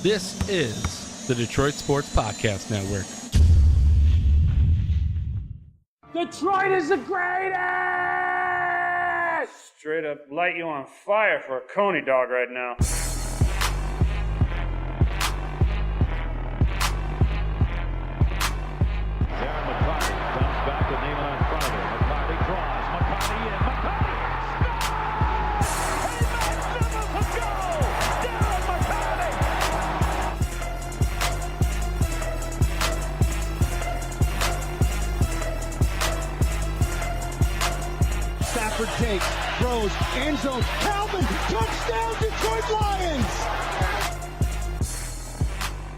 This is the Detroit Sports Podcast Network. Detroit is the greatest! Straight up light you on fire for a Coney dog right now. Takes, throws, end zone, Calvin, touchdown, Detroit Lions!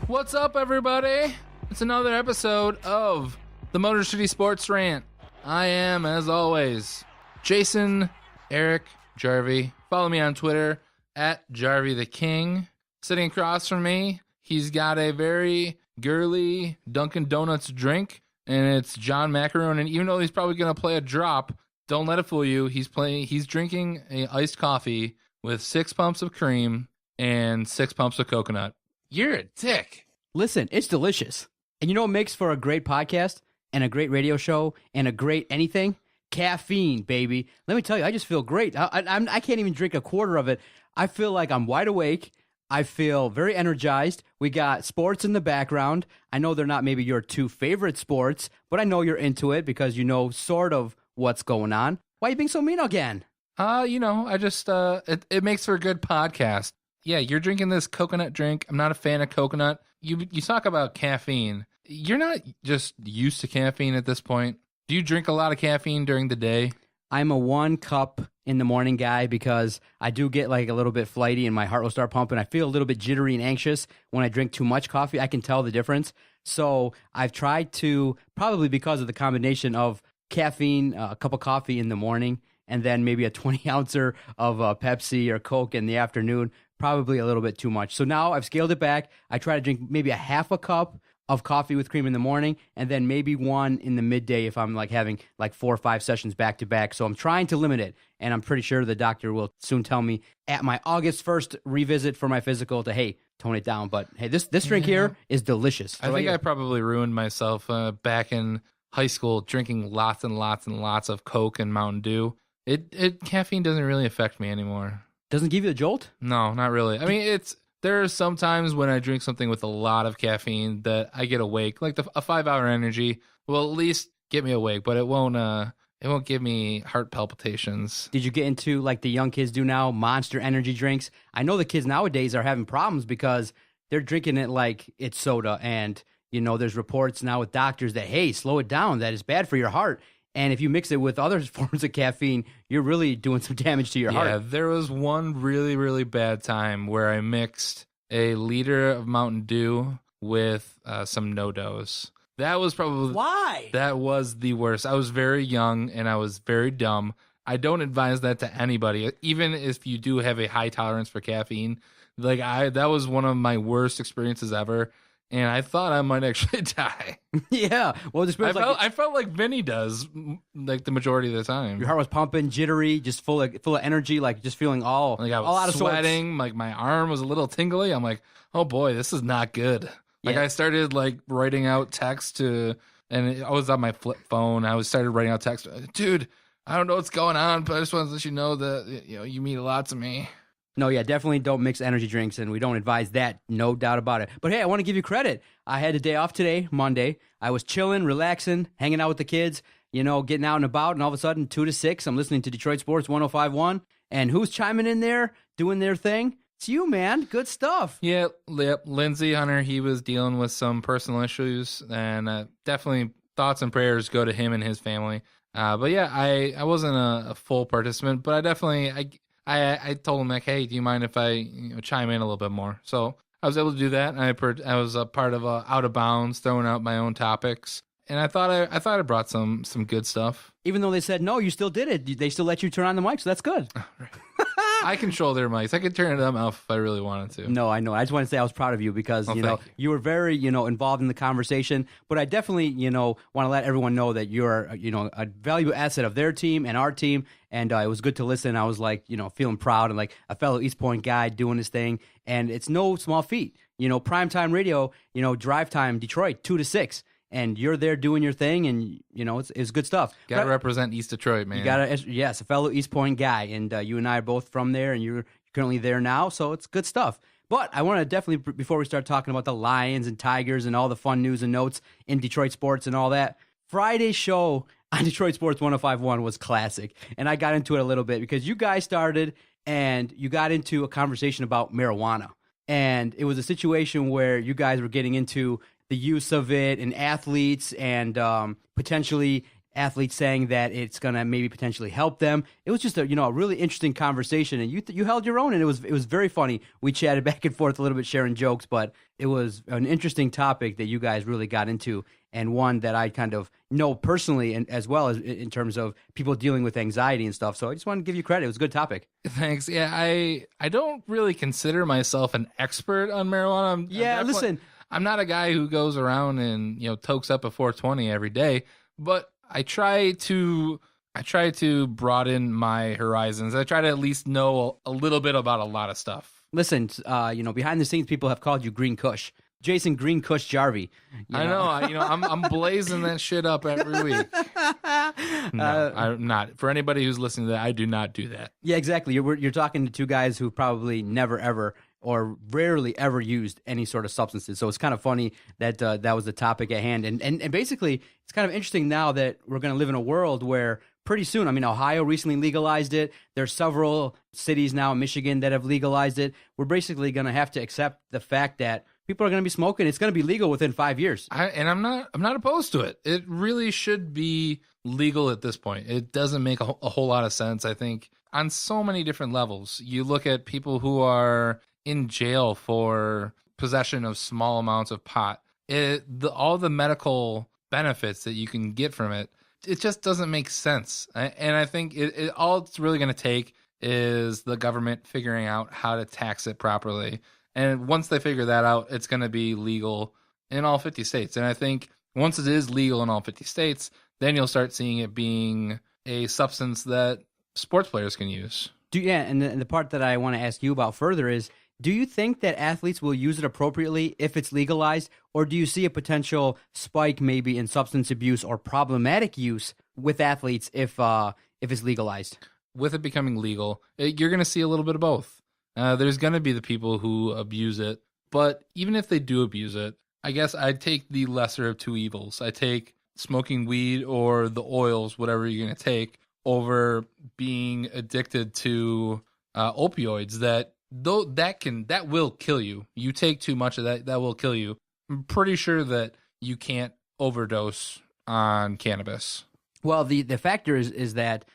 What's up, everybody? It's another episode of the Motor City Sports Rant. I am, as always, Jason, Eric, Jarvi. Follow me on Twitter, at Jarvi the King. Sitting across from me, he's got a very girly Dunkin' Donuts drink, and it's John Macaron. And even though he's probably going to play a drop, don't let it fool you. He's drinking a iced coffee with 6 pumps of cream and 6 pumps of coconut. You're a dick. Listen, it's delicious. And you know what makes for a great podcast and a great radio show and a great anything? Caffeine, baby. Let me tell you, I just feel great. I can't even drink a quarter of it. I feel like I'm wide awake. I feel very energized. We got sports in the background. I know they're not maybe your two favorite sports, but I know you're into it because you know sort of what's going on. Why are you being so mean again? I just, it makes for a good podcast. Yeah, you're drinking this coconut drink. I'm not a fan of coconut. You talk about caffeine. You're not just used to caffeine at this point. Do you drink a lot of caffeine during the day? I'm a 1 cup in the morning guy because I do get like a little bit flighty and my heart will start pumping. I feel a little bit jittery and anxious when I drink too much coffee. I can tell the difference. So I've tried to, probably because of the combination of caffeine, a cup of coffee in the morning, and then maybe a 20-ouncer of Pepsi or Coke in the afternoon, probably a little bit too much. So now I've scaled it back. I try to drink maybe a half a cup of coffee with cream in the morning, and then maybe one in the midday if I'm like having like 4 or 5 sessions back to back. So I'm trying to limit it, and I'm pretty sure the doctor will soon tell me at my August 1st revisit for my physical to, hey, tone it down. But hey, this drink here is delicious. I think I probably ruined myself back in high school drinking lots and lots and lots of Coke and Mountain Dew. Caffeine doesn't really affect me anymore. Doesn't give you a jolt? No, not really. I mean, there are some times when I drink something with a lot of caffeine that I get awake. Like a 5-hour energy will at least get me awake, but it won't give me heart palpitations. Did you get into, like the young kids do now, Monster energy drinks? I know the kids nowadays are having problems because they're drinking it like it's soda, and you know, there's reports now with doctors that, hey, slow it down. That is bad for your heart. And if you mix it with other forms of caffeine, you're really doing some damage to your heart. Yeah, there was one really, really bad time where I mixed a liter of Mountain Dew with some No-Dos. That was probably... Why? That was the worst. I was very young and I was very dumb. I don't advise that to anybody, even if you do have a high tolerance for caffeine. That was one of my worst experiences ever. And I thought I might actually die. Yeah. Well, I felt like Vinny does, like the majority of the time. Your heart was pumping, jittery, just full of energy, like just feeling all out of sweating. Like my arm was a little tingly. I'm like, oh boy, this is not good. Like I started like writing out text and I was on my flip phone. I started writing out text. Dude, I don't know what's going on, but I just wanted to let you know that you mean a lot to me. No, yeah, definitely don't mix energy drinks, and we don't advise that, no doubt about it. But hey, I want to give you credit. I had a day off today, Monday. I was chilling, relaxing, hanging out with the kids, getting out and about, and all of a sudden, 2 to 6, I'm listening to Detroit Sports 105.1, and who's chiming in there, doing their thing? It's you, man. Good stuff. Yeah, Lindsey Hunter, he was dealing with some personal issues, and definitely thoughts and prayers go to him and his family. But yeah, I wasn't a full participant, but I definitely... I told him, like, hey, do you mind if I chime in a little bit more? So I was able to do that. And I was a part of Out of Bounds, throwing out my own topics. And I thought I brought some good stuff. Even though they said no, you still did it. They still let you turn on the mic, so that's good. Right. I control their mics. I could turn them off if I really wanted to. No, I know. I just want to say I was proud of you because, you were very, involved in the conversation. But I definitely, want to let everyone know that you're, a valuable asset of their team and our team. And it was good to listen. I was like, feeling proud and like a fellow East Point guy doing his thing. And it's no small feat. Primetime radio, drive time, Detroit, 2 to 6. And you're there doing your thing, and it's good stuff. Got to represent East Detroit, man. You yes, a fellow East Point guy, and you and I are both from there, and you're currently there now, so it's good stuff. But I want to definitely, before we start talking about the Lions and Tigers and all the fun news and notes in Detroit sports and all that, Friday's show on Detroit Sports 105.1 was classic, and I got into it a little bit because you guys started and you got into a conversation about marijuana, and it was a situation where you guys were getting into the use of it in athletes and potentially athletes saying that it's going to maybe potentially help them. It was just a really interesting conversation, and you held your own, and it was very funny. We chatted back and forth a little bit, sharing jokes, but it was an interesting topic that you guys really got into, and one that I kind of know personally, and as well as in terms of people dealing with anxiety and stuff. So I just wanted to give you credit. It was a good topic. Thanks. Yeah, I don't really consider myself an expert on marijuana. Listen. I'm not a guy who goes around and tokes up a 420 every day, but I try to broaden my horizons. I try to at least know a little bit about a lot of stuff. Listen, behind the scenes, people have called you Green Kush, Jason Green Kush Jarvi. I know. I'm blazing that shit up every week. No, I'm not. For anybody who's listening to that, I do not do that. Yeah, exactly. You're talking to two guys who probably never ever or rarely ever used any sort of substances. So it's kind of funny that that was the topic at hand. And basically, it's kind of interesting now that we're going to live in a world where pretty soon, Ohio recently legalized it. There's several cities now in Michigan that have legalized it. We're basically going to have to accept the fact that people are going to be smoking. It's going to be legal within 5 years. I'm not opposed to it. It really should be legal at this point. It doesn't make a whole lot of sense, I think, on so many different levels. You look at people who are in jail for possession of small amounts of pot. All the medical benefits that you can get from it, it just doesn't make sense. And I think all it's really going to take is the government figuring out how to tax it properly. And once they figure that out, it's going to be legal in all 50 states. And I think once it is legal in all 50 states, then you'll start seeing it being a substance that sports players can use. And the part that I want to ask you about further is, do you think that athletes will use it appropriately if it's legalized, or do you see a potential spike maybe in substance abuse or problematic use with athletes if it's legalized? With it becoming legal, you're going to see a little bit of both. There's going to be the people who abuse it, but even if they do abuse it, I guess I'd take the lesser of two evils. I take smoking weed or the oils, whatever you're going to take, over being addicted to opioids that will kill you. You take too much of that will kill you. I'm pretty sure that you can't overdose on cannabis. Well, the factor is that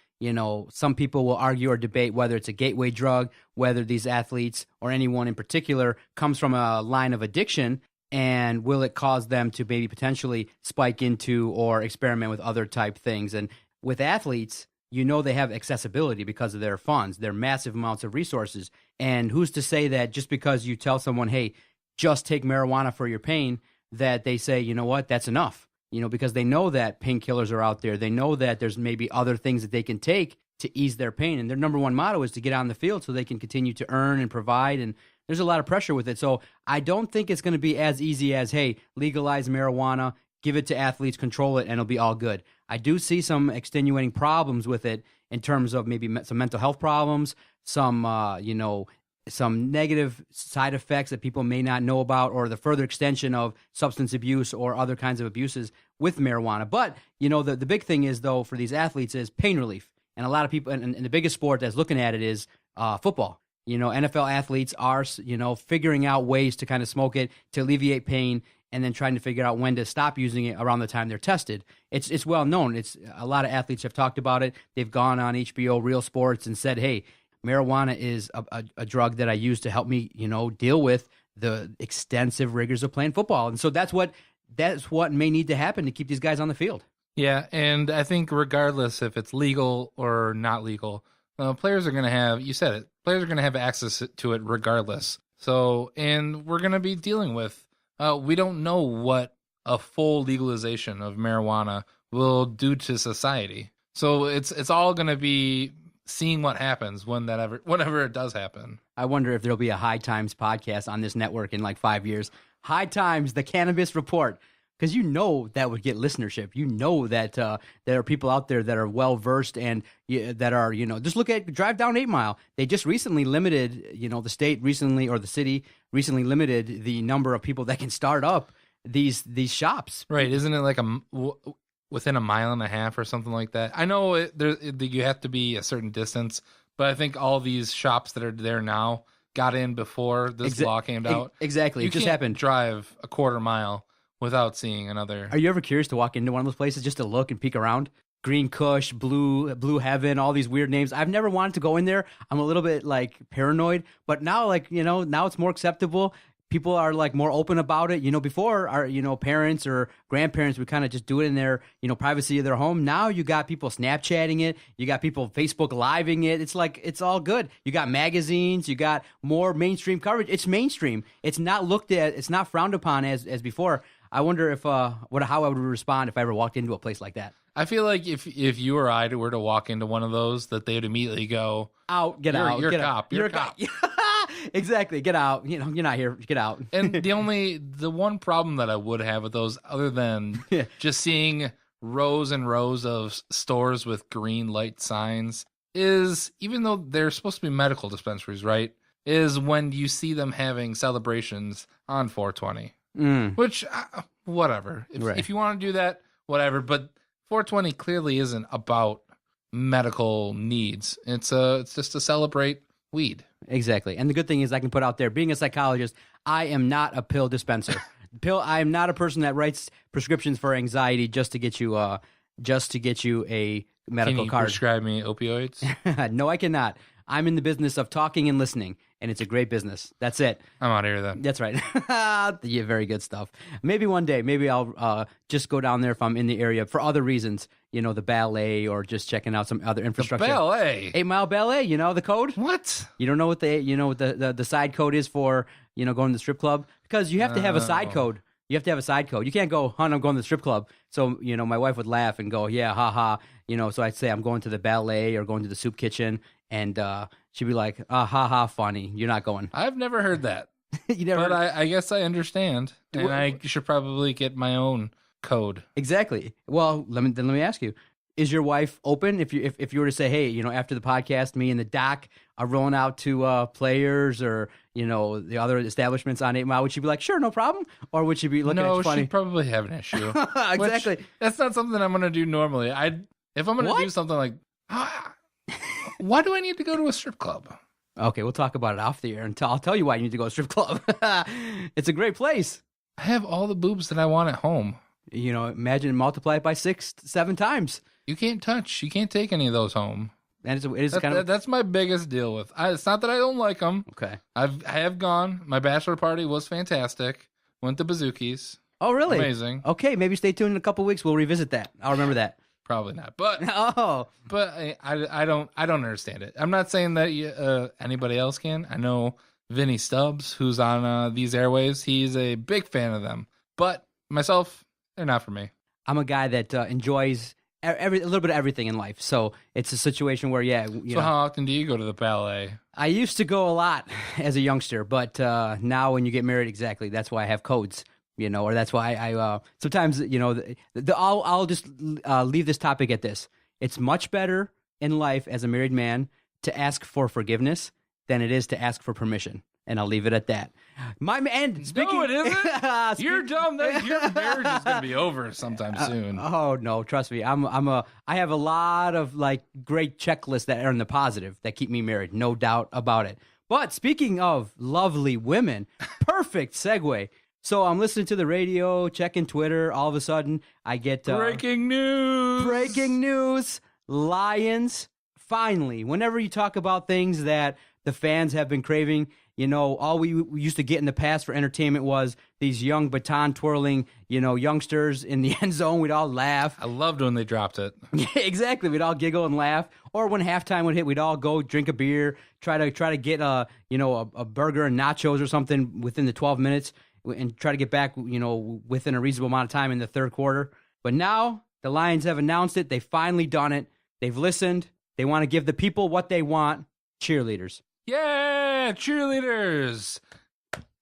some people will argue or debate whether it's a gateway drug, whether these athletes or anyone in particular comes from a line of addiction, and will it cause them to maybe potentially spike into or experiment with other type things. And with athletes, they have accessibility because of their funds, their massive amounts of resources. And who's to say that just because you tell someone, hey, just take marijuana for your pain, that they say, you know what, that's enough. Because they know that painkillers are out there. They know that there's maybe other things that they can take to ease their pain. And their number one motto is to get on the field so they can continue to earn and provide. And there's a lot of pressure with it. So I don't think it's going to be as easy as, hey, legalize marijuana, give it to athletes, control it, and it'll be all good. I do see some extenuating problems with it in terms of maybe some mental health problems, some negative side effects that people may not know about, or the further extension of substance abuse or other kinds of abuses with marijuana. But, the big thing is, though, for these athletes is pain relief. And a lot of people, and the biggest sport that's looking at it is football. NFL athletes are, figuring out ways to kind of smoke it to alleviate pain, and then trying to figure out when to stop using it around the time they're tested. It's well known. It's a lot of athletes have talked about it. They've gone on HBO Real Sports and said, hey, marijuana is a drug that I use to help me, deal with the extensive rigors of playing football. And so that's what may need to happen to keep these guys on the field. Yeah, and I think regardless if it's legal or not legal, players are going to have, you said it, players are going to have access to it regardless. So, and we're going to be dealing with, we don't know what a full legalization of marijuana will do to society. So it's all going to be seeing what happens whenever it does happen. I wonder if there'll be a High Times podcast on this network in like 5 years. High Times, the Cannabis Report. Because that would get listenership. That there are people out there that are well-versed and that are, just drive down 8 Mile. They just recently limited, the state recently, or the city recently limited the number of people that can start up these shops. Right. Isn't it like within a mile and a half or something like that? I know you have to be a certain distance, but I think all these shops that are there now got in before this law came out. Exactly. You it just can't happened. Drive a quarter mile without seeing another. Are you ever curious to walk into one of those places just to look and peek around? Green Kush, Blue Heaven, all these weird names. I've never wanted to go in there. I'm a little bit like paranoid, but now now it's more acceptable. People are like more open about it. Before our, parents or grandparents would kind of just do it in their, privacy of their home. Now you got people Snapchatting it. You got people Facebook Living it. It's like, it's all good. You got magazines. You got more mainstream coverage. It's mainstream. It's not looked at. It's not frowned upon as before. I wonder if how I would respond if I ever walked into a place like that. I feel like if you or I were to walk into one of those, that they'd immediately go, out, get out. You're a cop. You're a cop. Exactly. Get out. You're not here. Get out. And the one problem that I would have with those, other than just seeing rows and rows of stores with green light signs, is, even though they're supposed to be medical dispensaries, right, is when you see them having celebrations on 420. Which, whatever. If you want to do that, whatever. But 420 clearly isn't about medical needs. It's just to celebrate weed. Exactly. And the good thing is I can put out there, being a psychologist, I am not a pill dispenser. I am not a person that writes prescriptions for anxiety just to get you a medical card. Can you prescribe me opioids? No, I cannot. I'm in the business of talking and listening, and it's a great business. That's it. I'm out of here then. That's right. Yeah, very good stuff. Maybe one day, I'll just go down there if I'm in the area for other reasons. The ballet, or just checking out some other infrastructure. The ballet? 8 Mile Ballet, the code? What? You don't know what the side code is for, going to the strip club? Because you have to have a side code. You have to have a side code. You can't go, hon, I'm going to the strip club. So, my wife would laugh and go, yeah, haha. So I'd say I'm going to the ballet or going to the soup kitchen. And she'd be like, ha, funny. You're not going. I've never heard that. You never. But I guess I understand. And I should probably get my own code. Exactly. Well, let me ask you. Is your wife open if you were to say, hey, after the podcast, me and the doc are rolling out to Players or, the other establishments on 8 Mile, would she be like, sure, no problem? Or would she be looking at you funny? No, she'd probably have an issue. Exactly. That's not something I'm going to do normally. If I'm going to do something like, why do I need to go to a strip club? Okay, we'll talk about it off the air, and I'll tell you why you need to go to a strip club. It's a great place. I have all the boobs that I want at home. Imagine multiply it by 6-7 times. You can't take any of those home. And that's my biggest deal with. It's not that I don't like them. Okay. I have gone. My bachelor party was fantastic. Went to Bazooki's. Oh, really? Amazing. Okay, maybe stay tuned in a couple weeks. We'll revisit that. I'll remember that. Probably not, but but I don't understand it. I'm not saying that anybody else can. I know Vinny Stubbs, who's on these airwaves. He's a big fan of them, but myself, they're not for me. I'm a guy that enjoys a little bit of everything in life, so it's a situation where So how often do you go to the ballet? I used to go a lot as a youngster, but now when you get married, exactly, that's why I have codes. Or that's why I sometimes, I'll just leave this topic at this. It's much better in life as a married man to ask for forgiveness than it is to ask for permission. And I'll leave it at that. No, it isn't. You're dumb. Your marriage is going to be over sometime soon. Oh no, trust me. I have a lot of great checklists that are in the positive that keep me married. No doubt about it. But speaking of lovely women, perfect segue. So I'm listening to the radio, checking Twitter. All of a sudden, I get breaking news. Breaking news. Lions. Finally, whenever you talk about things that the fans have been craving, all we used to get in the past for entertainment was these young baton twirling, youngsters in the end zone. We'd all laugh. I loved when they dropped it. Yeah, exactly. We'd all giggle and laugh. Or when halftime would hit, we'd all go drink a beer, try to get a burger and nachos or something within the 12 minutes, and try to get back, within a reasonable amount of time in the third quarter. But now the Lions have announced it. They've finally done it. They've listened. They want to give the people what they want: cheerleaders. Yeah, cheerleaders.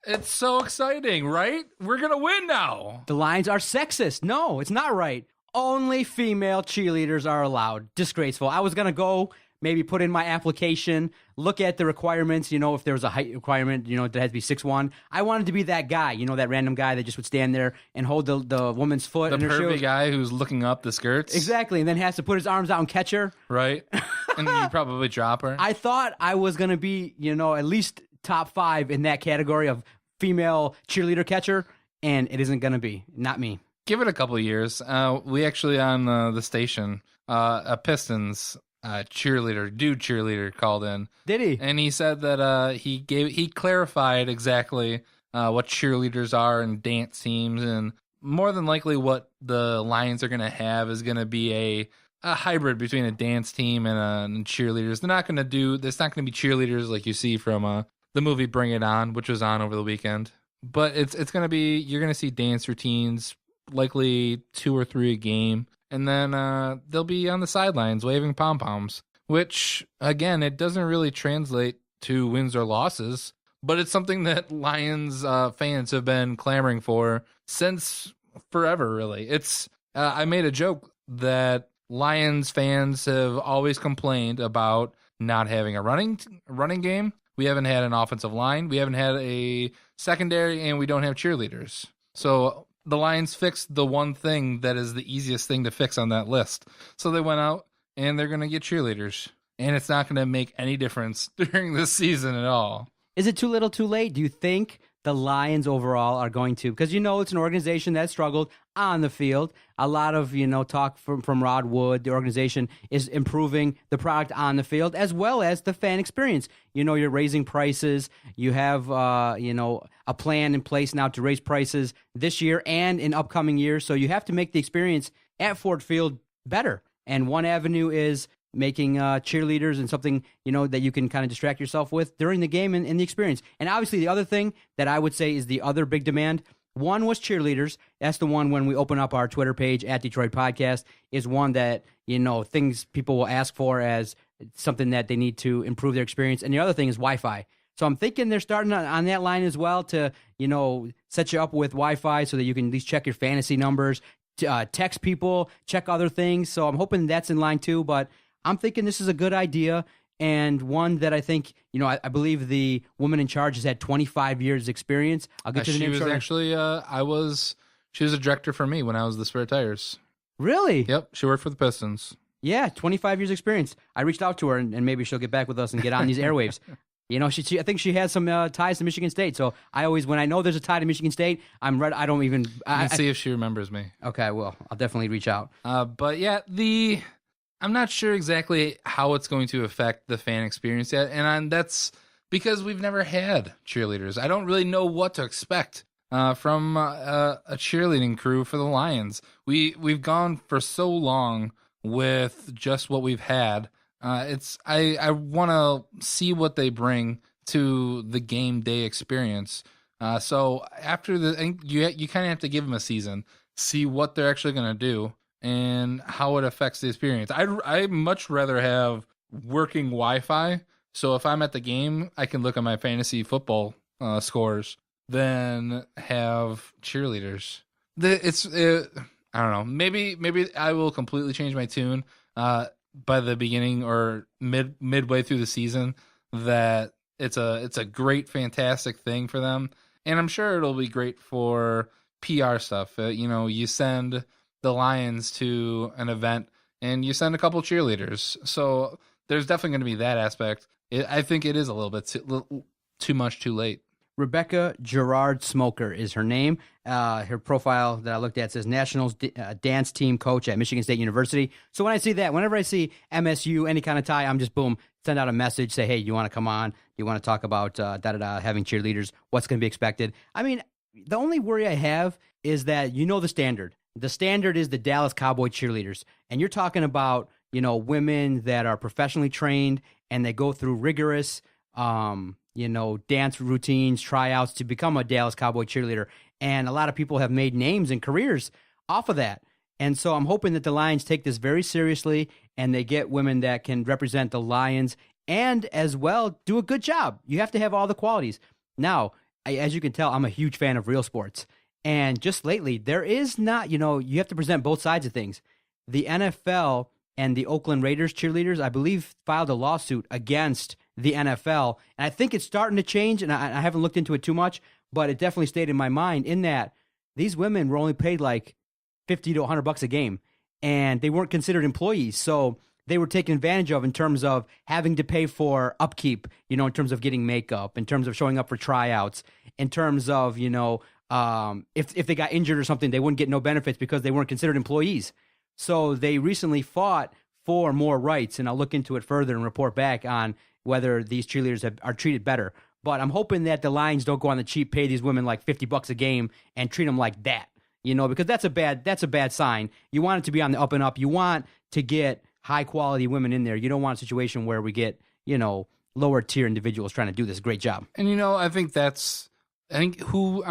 It's so exciting, right? We're going to win now. The Lions are sexist. No, it's not right. Only female cheerleaders are allowed. Disgraceful. I was going to go maybe put in my application, look at the requirements, if there was a height requirement, that has to be 6'1". I wanted to be that guy, that random guy that just would stand there and hold the woman's foot. The in her pervy shoes. guy who's looking up the skirts. Exactly, and then has to put his arms out and catch her. Right. And you probably drop her. I thought I was going to be, at least top 5 in that category of female cheerleader catcher, and it isn't going to be. Not me. Give it a couple of years. We actually on the station, a Pistons cheerleader called in. Did he? And he said that he clarified exactly what cheerleaders are and dance teams, and more than likely what the Lions are going to have is going to be a hybrid between a dance team and cheerleaders. They're not going to do. There's not going to be cheerleaders like you see from the movie Bring It On, which was on over the weekend. But it's going to be, you're going to see dance routines, likely 2 or 3 a game. And then they'll be on the sidelines waving pom-poms, which, again, it doesn't really translate to wins or losses, but it's something that Lions fans have been clamoring for since forever, really. I made a joke that Lions fans have always complained about not having a running game. We haven't had an offensive line. We haven't had a secondary, and we don't have cheerleaders. So the Lions fixed the one thing that is the easiest thing to fix on that list. So they went out and they're going to get cheerleaders. And it's not going to make any difference during this season at all. Is it too little too late? Do you think the Lions overall are going to? Because it's an organization that struggled on the field. A lot of, talk from Rod Wood. The organization is improving the product on the field as well as the fan experience. You're raising prices. You have, a plan in place now to raise prices this year and in upcoming years. So you have to make the experience at Ford Field better. And one avenue is making cheerleaders and something, that you can kind of distract yourself with during the game and the experience. And obviously the other thing that I would say is the other big demand, one was cheerleaders. That's the one when we open up our Twitter page at Detroit Podcast is one that, things people will ask for as something that they need to improve their experience. And the other thing is Wi-Fi. So I'm thinking they're starting on that line as well to, set you up with Wi-Fi so that you can at least check your fantasy numbers, text people, check other things. So I'm hoping that's in line too, but I'm thinking this is a good idea and one that I think, I believe the woman in charge has had 25 years experience. I'll get to the name shortly. She was a director for me when I was the Spare Tires. Really? Yep. She worked for the Pistons. Yeah, 25 years experience. I reached out to her and maybe she'll get back with us and get on these airwaves. I think she has some ties to Michigan State. So I always, when I know there's a tie to Michigan State, I'm ready. I don't even. See if she remembers me. Okay, well, I'll definitely reach out. But yeah, I'm not sure exactly how it's going to affect the fan experience yet, and that's because we've never had cheerleaders. I don't really know what to expect from a cheerleading crew for the Lions. We've gone for so long with just what we've had. I want to see what they bring to the game day experience. So after you kind of have to give them a season, see what they're actually going to do and how it affects the experience. I'd much rather have working Wi-Fi. So if I'm at the game, I can look at my fantasy football scores than have cheerleaders. I don't know. Maybe I will completely change my tune by the beginning or midway through the season. That it's a great, fantastic thing for them, and I'm sure it'll be great for PR stuff. You send the Lions to an event, and you send a couple cheerleaders. So there's definitely going to be that aspect. I think it is a little bit too much too late. Rebecca Gerard Smoker is her name. Her profile that I looked at says Nationals dance team coach at Michigan State University. So when I see that, whenever I see MSU, any kind of tie, I'm just boom, send out a message, say, hey, you want to come on? You want to talk about having cheerleaders? What's going to be expected? I mean, the only worry I have is that the standard. The standard is the Dallas Cowboy cheerleaders. And you're talking about, women that are professionally trained and they go through rigorous, dance routines, tryouts to become a Dallas Cowboy cheerleader. And a lot of people have made names and careers off of that. And so I'm hoping that the Lions take this very seriously and they get women that can represent the Lions and as well do a good job. You have to have all the qualities. Now, as you can tell, I'm a huge fan of real sports. And just lately, there is not, you have to present both sides of things. The NFL and the Oakland Raiders cheerleaders, I believe, filed a lawsuit against the NFL. And I think it's starting to change, and I haven't looked into it too much, but it definitely stayed in my mind in that these women were only paid like $50 to $100 a game, and they weren't considered employees. So they were taken advantage of in terms of having to pay for upkeep, in terms of getting makeup, in terms of showing up for tryouts, in terms of, if they got injured or something, they wouldn't get no benefits because they weren't considered employees. So they recently fought for more rights, and I'll look into it further and report back on whether these cheerleaders are treated better. But I'm hoping that the Lions don't go on the cheap, pay these women like $50 a game and treat them like that, because that's a bad sign. You want it to be on the up and up. You want to get high quality women in there. You don't want a situation where we get, lower tier individuals trying to do this great job. And I'm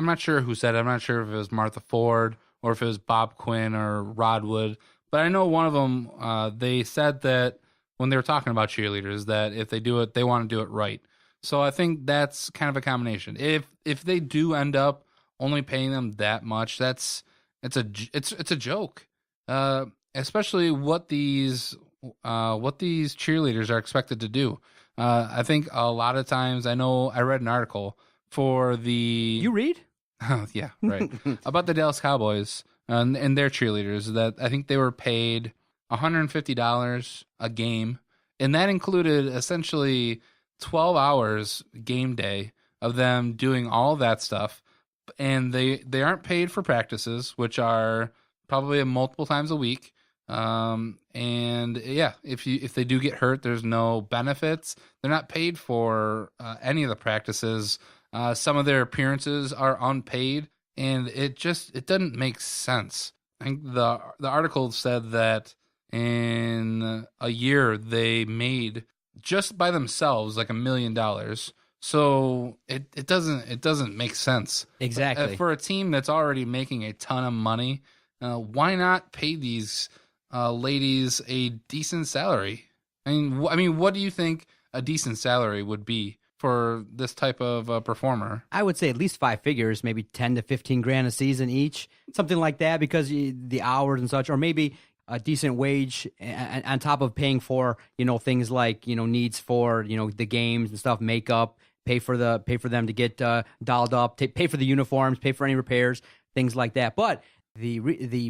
not sure who said it. I'm not sure if it was Martha Ford or if it was Bob Quinn or Rod Wood, but I know one of them, they said that when they were talking about cheerleaders, that if they do it, they want to do it right. So I think that's kind of a combination. If they do end up only paying them that much, it's a joke. Especially what these cheerleaders are expected to do. I think a lot of times, I know I read an article for the... You read? Oh, yeah, right. About the Dallas Cowboys and their cheerleaders, that I think they were paid $150 a game, and that included essentially 12 hours game day of them doing all that stuff, and they aren't paid for practices, which are probably multiple times a week. And yeah, if they do get hurt, there's no benefits. They're not paid for any of the practices. Some of their appearances are unpaid, and it doesn't make sense. I think the article said that in a year they made just by themselves like $1 million. So it doesn't make sense. Exactly. For a team that's already making a ton of money, why not pay these ladies a decent salary? I mean, what do you think a decent salary would be for this type of performer? I would say at least 5 figures, maybe 10 to 15 grand a season each, something like that, because the hours and such, or maybe a decent wage on top of paying for, things like, needs for, the games and stuff, makeup, pay for them to get dolled up, pay for the uniforms, pay for any repairs, things like that. But the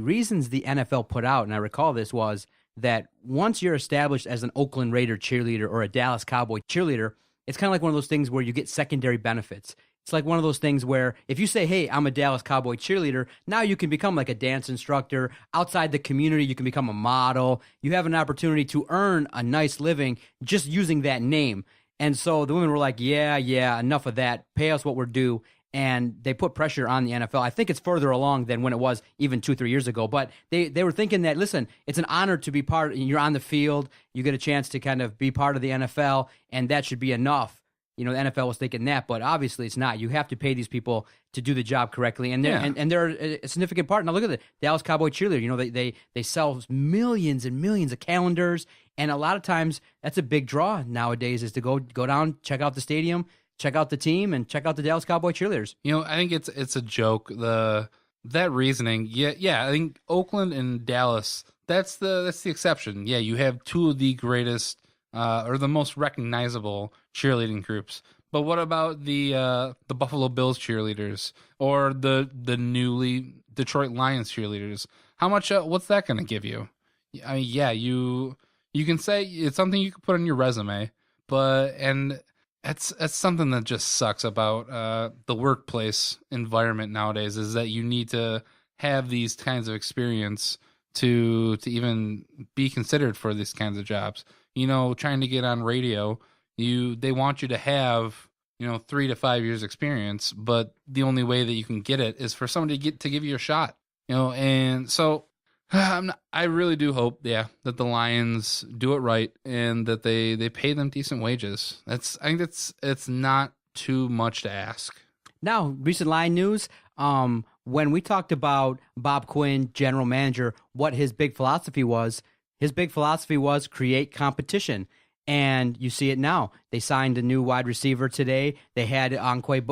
reasons the NFL put out, and I recall this, was that once you're established as an Oakland Raider cheerleader or a Dallas Cowboy cheerleader, it's kind of like one of those things where you get secondary benefits. It's like one of those things where if you say, hey, I'm a Dallas Cowboy cheerleader, now you can become like a dance instructor. Outside the community, you can become a model. You have an opportunity to earn a nice living just using that name. And so the women were like, yeah, enough of that. Pay us what we're due. And they put pressure on the NFL. I think it's further along than when it was even 2-3 years ago. But they were thinking that, listen, it's an honor to be part. You're on the field. You get a chance to kind of be part of the NFL, and that should be enough. The NFL was thinking that, but obviously it's not. You have to pay these people to do the job correctly, and they're a significant part. Now look at the Dallas Cowboy cheerleader. They sell millions and millions of calendars, and a lot of times that's a big draw nowadays is to go down, check out the stadium, check out the team, and check out the Dallas Cowboy cheerleaders. I think it's a joke. That reasoning, yeah. I think Oakland and Dallas, that's the exception. Yeah, you have two of the greatest or the most recognizable cheerleading groups. But what about the Buffalo Bills cheerleaders or the newly Detroit Lions cheerleaders? How much? What's that going to give you? I mean, yeah, you can say it's something you can put on your resume, but That's something that just sucks about the workplace environment nowadays, is that you need to have these kinds of experience to even be considered for these kinds of jobs. Trying to get on radio, they want you to have 3 to 5 years experience, but the only way that you can get it is for somebody to give you a shot. And so I really do hope, that the Lions do it right and that they pay them decent wages. I think it's not too much to ask. Now, recent Lion news. When we talked about Bob Quinn, general manager, what his big philosophy was create competition. And you see it now. They signed a new wide receiver today. They had Anquan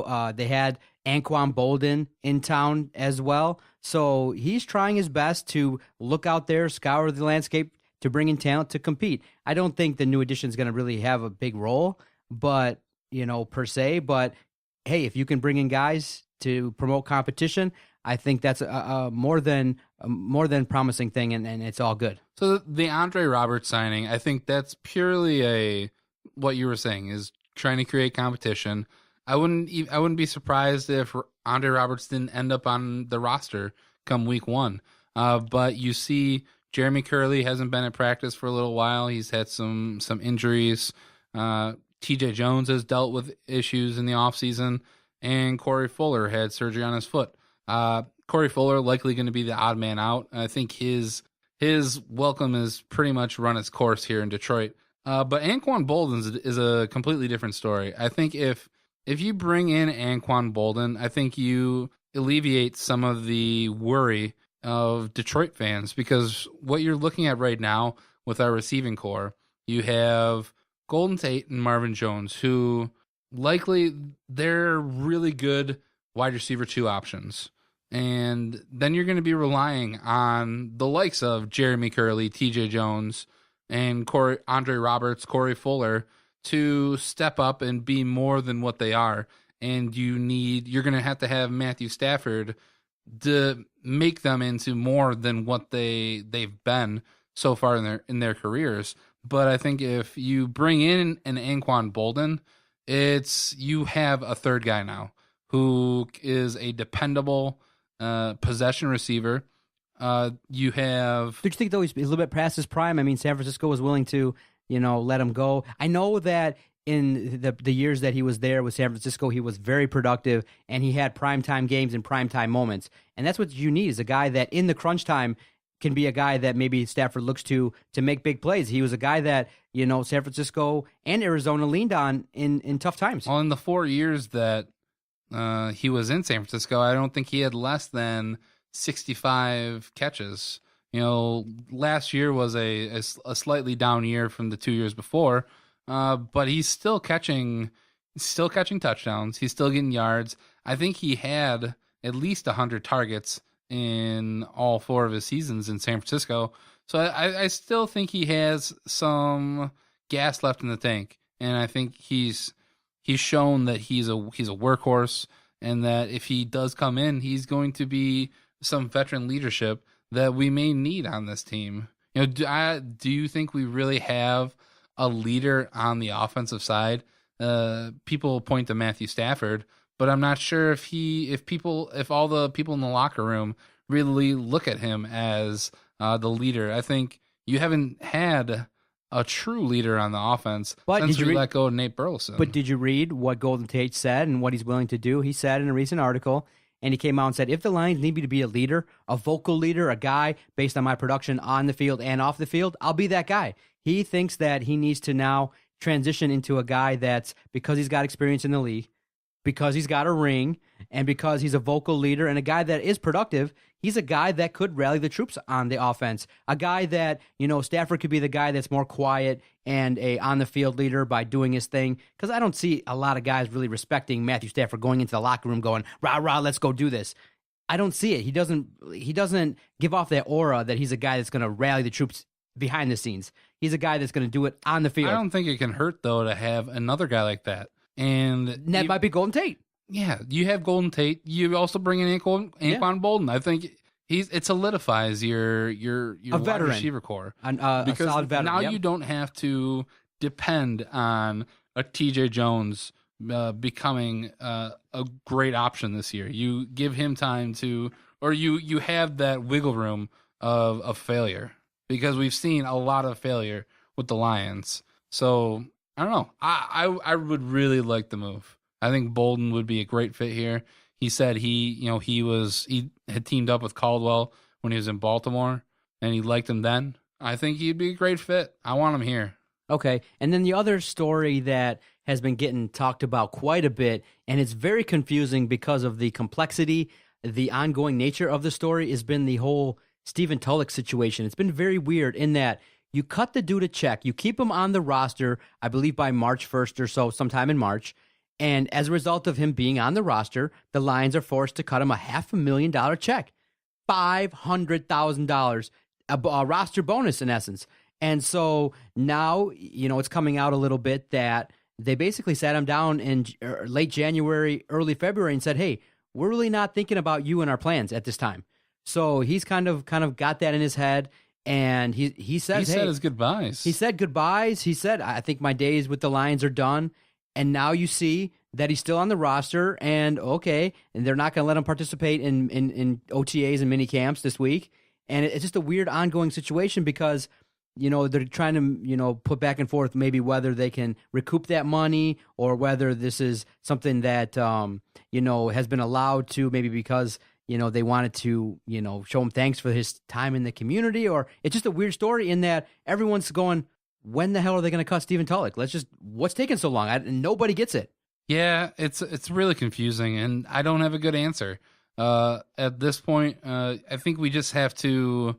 Bolden in town as well. So he's trying his best to look out there, scour the landscape to bring in talent to compete. I don't think the new addition is going to really have a big role, but per se. But hey, if you can bring in guys to promote competition, I think that's a more than promising thing, and it's all good. So the Andre Roberts signing, I think that's purely what you were saying, is trying to create competition. I wouldn't be surprised if Andre Roberts didn't end up on the roster come week 1. But you see, Jeremy Curley hasn't been at practice for a little while. He's had some injuries. TJ Jones has dealt with issues in the offseason, and Corey Fuller had surgery on his foot. Corey Fuller likely going to be the odd man out. I think his welcome is pretty much run its course here in Detroit. But Anquan Bolden is a completely different story. I think if you bring in Anquan Bolden, I think you alleviate some of the worry of Detroit fans, because what you're looking at right now with our receiving core, you have Golden Tate and Marvin Jones, who likely they're really good wide receiver 2 options. And then you're going to be relying on the likes of Jeremy Curley, TJ Jones, and Andre Roberts, Corey Fuller to step up and be more than what they are. And you're going to have Matthew Stafford to make them into more than what they've been so far in their careers. But I think if you bring in an Anquan Bolden, you have a third guy now who is a dependable possession receiver. Don't you think, though, he's a little bit past his prime? I mean, San Francisco was willing to, let him go. I know that in the years that he was there with San Francisco, he was very productive, and he had primetime games and primetime moments. And that's what you need, is a guy that in the crunch time can be a guy that maybe Stafford looks to make big plays. He was a guy that, San Francisco and Arizona leaned on in tough times. Well, in the 4 years that he was in San Francisco, I don't think he had less than 65 catches. Last year was a slightly down year from the 2 years before, but he's still catching touchdowns. He's still getting yards. I think he had at least 100 targets in all 4 of his seasons in San Francisco. So I still think he has some gas left in the tank, and I think he's shown that he's a workhorse, and that if he does come in, he's going to be some veteran leadership that we may need on this team. Do you think we really have a leader on the offensive side? People point to Matthew Stafford, but I'm not sure if all the people in the locker room really look at him as the leader. I think you haven't had a true leader on the offense since we let go of Nate Burleson. But did you read what Golden Tate said and what he's willing to do? He said in a recent article, and he came out and said, if the Lions need me to be a leader, a vocal leader, a guy based on my production on the field and off the field, I'll be that guy. He thinks that he needs to now transition into a guy that's, because he's got experience in the league, because he's got a ring, and because he's a vocal leader and a guy that is productive, he's a guy that could rally the troops on the offense. A guy that, Stafford could be the guy that's more quiet and a on-the-field leader by doing his thing. Because I don't see a lot of guys really respecting Matthew Stafford going into the locker room going, rah, rah, let's go do this. I don't see it. He doesn't give off that aura that he's a guy that's going to rally the troops behind the scenes. He's a guy that's going to do it on the field. I don't think it can hurt, though, to have another guy like that. And that might be Golden Tate. Yeah, you have Golden Tate. You also bring in Anquan Bolden. I think it solidifies your wide receiver core. A solid veteran. Now you don't have to depend on a TJ Jones becoming a great option this year. You give him time to, or you have that wiggle room of failure, because we've seen a lot of failure with the Lions. So I don't know. I would really like the move. I think Bolden would be a great fit here. He said he had teamed up with Caldwell when he was in Baltimore, and he liked him then. I think he'd be a great fit. I want him here. Okay, and then the other story that has been getting talked about quite a bit, and it's very confusing because of the complexity, the ongoing nature of the story, has been the whole Stephen Tulloch situation. It's been very weird in that you cut the dude a check, you keep him on the roster, I believe by March 1st or so, sometime in March, and as a result of him being on the roster, the Lions are forced to cut him a $500,000 check, $500,000, a roster bonus in essence. And so now, it's coming out a little bit that they basically sat him down in late January, early February and said, hey, we're really not thinking about you in our plans at this time. So he's kind of got that in his head. And he said his goodbyes. He said goodbyes. He said, I think my days with the Lions are done. And now you see that he's still on the roster, and they're not going to let him participate in OTAs and mini camps this week. And it's just a weird ongoing situation because, they're trying to, put back and forth maybe whether they can recoup that money or whether this is something that, has been allowed to maybe because, they wanted to, show him thanks for his time in the community. Or it's just a weird story in that everyone's going, when the hell are they going to cut Stephen Tulloch? What's taking so long? Nobody gets it. Yeah, it's really confusing, and I don't have a good answer. At this point, I think we just have to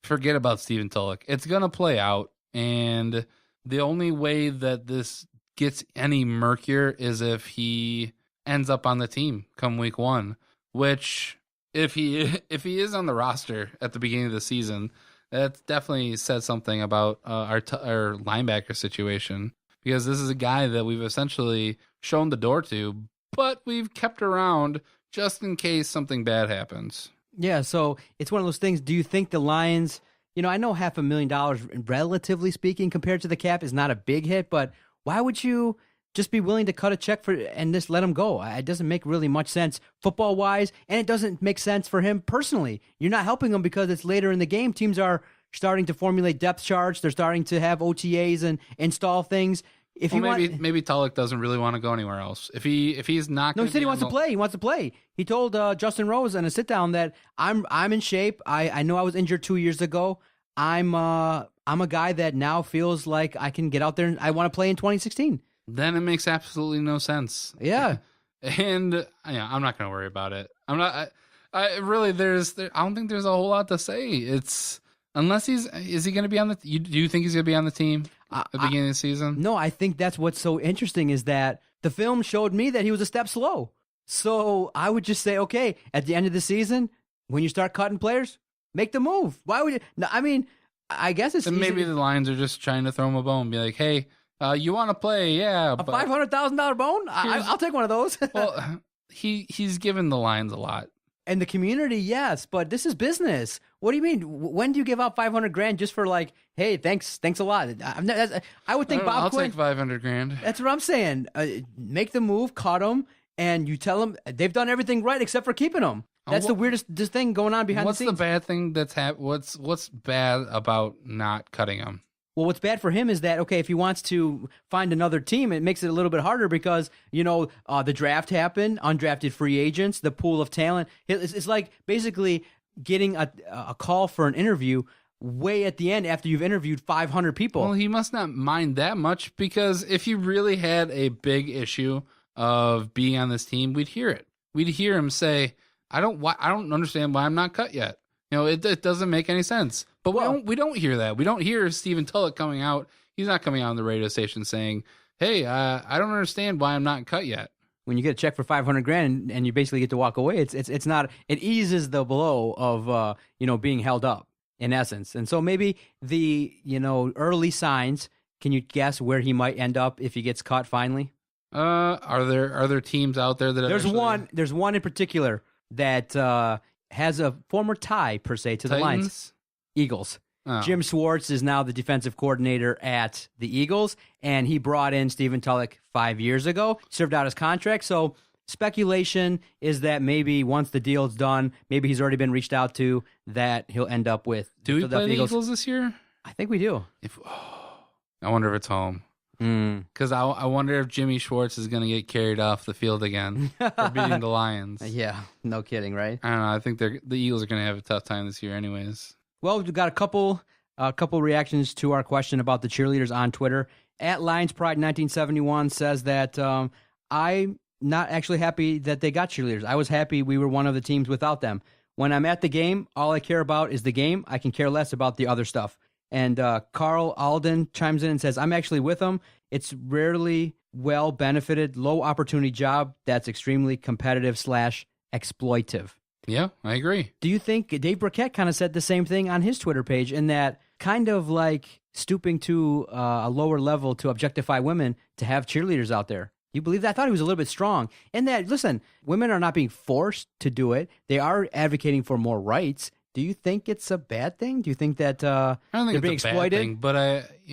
forget about Stephen Tulloch. It's going to play out, and the only way that this gets any murkier is if he ends up on the team come week 1, which if he is on the roster at the beginning of the season, that definitely says something about our linebacker situation, because this is a guy that we've essentially shown the door to, but we've kept around just in case something bad happens. Yeah, so it's one of those things. Do you think the Lions, I know $500,000, relatively speaking, compared to the cap is not a big hit, but why would you just be willing to cut a check for and just let him go? It doesn't make really much sense football-wise, and it doesn't make sense for him personally. You're not helping him because it's later in the game. Teams are starting to formulate depth charts. They're starting to have OTAs and install things. Maybe Tulloch doesn't really want to go anywhere else. If he's not, he said he wants to play. He wants to play. He told Justin Rose in a sit down that I'm in shape. I know I was injured 2 years ago. I'm a guy that now feels like I can get out there and I want to play in 2016. Then it makes absolutely no sense. Yeah, and I'm not going to worry about it. I'm not. I really I don't think there's a whole lot to say. It's unless is he going to be on the? Do you think he's going to be on the team at the beginning of the season? No, I think that's what's so interesting is that the film showed me that he was a step slow. So I would just say, okay, at the end of the season, when you start cutting players, make the move. Why would you? No, I mean, I guess it's and maybe the Lions are just trying to throw him a bone, be like, hey, you want to play? Yeah, a $500,000 bone? I'll take one of those. Well, he's given the Lions a lot. And the community, yes, but this is business. What do you mean? When do you give out $500,000 just for like, hey, thanks a lot? I would think I'll Quinn. take $500,000. That's what I'm saying. Make the move, cut them, and you tell them they've done everything right except for keeping them. That's the weirdest thing going on behind the scenes. What's the bad thing that's what's bad about not cutting them? Well, what's bad for him is that, okay, if he wants to find another team, it makes it a little bit harder because, the draft happened, undrafted free agents, the pool of talent. It's like basically getting a call for an interview way at the end after you've interviewed 500 people. Well, he must not mind that much because if he really had a big issue of being on this team, we'd hear it. We'd hear him say, I don't understand why I'm not cut yet. It doesn't make any sense. But we don't hear that. We don't hear Stephen Tulloch coming out. He's not coming out on the radio station saying, hey, I don't understand why I'm not cut yet. When you get a check for $500,000 and you basically get to walk away, it's not. It eases the blow of being held up in essence. And so maybe the early signs. Can you guess where he might end up if he gets caught finally? Are there teams out there that there's one in particular that has a former tie per se to the Titans? Lions. Eagles. Oh. Jim Schwartz is now the defensive coordinator at the Eagles, and he brought in Stephen Tulloch 5 years ago, served out his contract. So speculation is that maybe once the deal's done, maybe he's already been reached out to, that he'll end up with Do we the play the Eagles this year? I think we do. I wonder if it's home. Because I wonder if Jimmy Schwartz is going to get carried off the field again for beating the Lions. Yeah, no kidding, right? I don't know. I think the Eagles are going to have a tough time this year anyways. Well, we've got a couple reactions to our question about the cheerleaders on Twitter. At Lions Pride 1971 says that I'm not actually happy that they got cheerleaders. I was happy we were one of the teams without them. When I'm at the game, all I care about is the game. I can care less about the other stuff. And Carl Alden chimes in and says, I'm actually with them. It's rarely well benefited, low opportunity job that's extremely competitive / exploitive. Yeah, I agree. Do you think Dave Burkett kind of said the same thing on his Twitter page, in that kind of like stooping to a lower level to objectify women to have cheerleaders out there? You believe that? I thought he was a little bit strong in that. Listen, women are not being forced to do it. They are advocating for more rights. Do you think it's a bad thing? Do you think that I don't think they're being it's a exploited? bad thing, but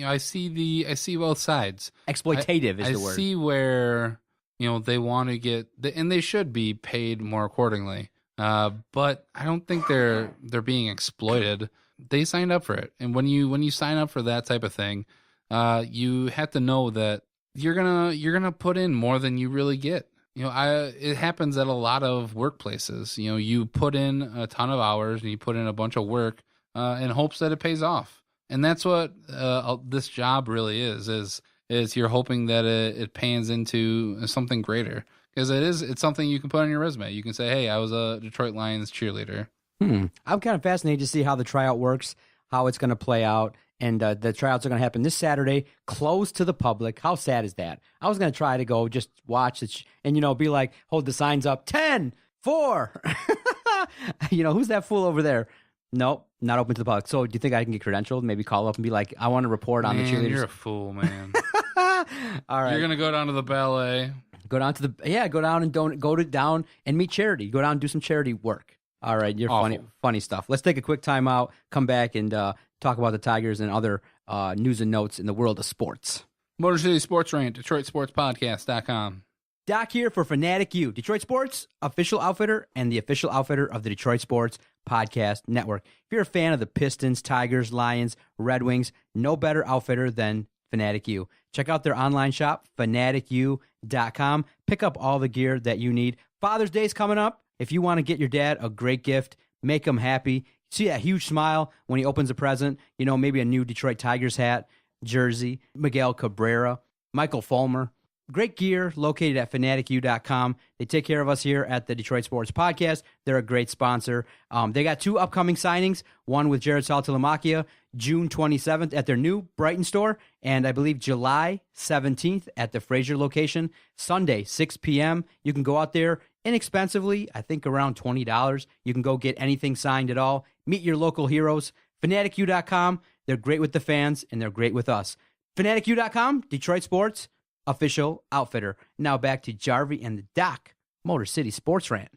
I see both sides. Exploitative is the word. I see where they want to get and they should be paid more accordingly. But I don't think they're being exploited. They signed up for it, and when you sign up for that type of thing, you have to know that you're gonna put in more than you really get. It happens at a lot of workplaces. You put in a ton of hours and you put in a bunch of work in hopes that it pays off. And that's what this job really is you're hoping that it pans into something greater. Because it's something you can put on your resume. You can say, hey, I was a Detroit Lions cheerleader. I'm kind of fascinated to see how the tryout works, how it's going to play out. And the tryouts are going to happen this Saturday, closed to the public. How sad is that? I was going to try to go just watch it and, be like, hold the signs up, 10, 4. Who's that fool over there? Nope, not open to the public. So do you think I can get credentialed? Maybe call up and be like, I want to report on the cheerleaders. You're a fool, man. All right. You're going to go down to the ballet. Go down and meet charity. Go down and do some charity work. All right, you're funny stuff. Let's take a quick time out, come back, and talk about the Tigers and other news and notes in the world of sports. Motor City Sports Rant, DetroitSportsPodcast.com. Doc here for Fanatic U, Detroit Sports official outfitter and the official outfitter of the Detroit Sports Podcast Network. If you're a fan of the Pistons, Tigers, Lions, Red Wings, no better outfitter than Fanatic U. Check out their online shop, fanaticu.com. Pick up all the gear that you need. Father's Day's coming up. If you want to get your dad a great gift, make him happy. See that huge smile when he opens a present, maybe a new Detroit Tigers hat, jersey, Miguel Cabrera, Michael Fulmer. Great gear located at fanaticu.com. They take care of us here at the Detroit Sports Podcast. They're a great sponsor. They got 2 upcoming signings, one with Jared Saltalamacchia, June 27th at their new Brighton store, and I believe July 17th at the Fraser location. Sunday, 6 p.m. You can go out there inexpensively, I think around $20. You can go get anything signed at all. Meet your local heroes. fanaticu.com. They're great with the fans, and they're great with us. fanaticu.com, Detroit Sports official outfitter. Now back to Jarvi and the Doc, Motor City Sports Rant.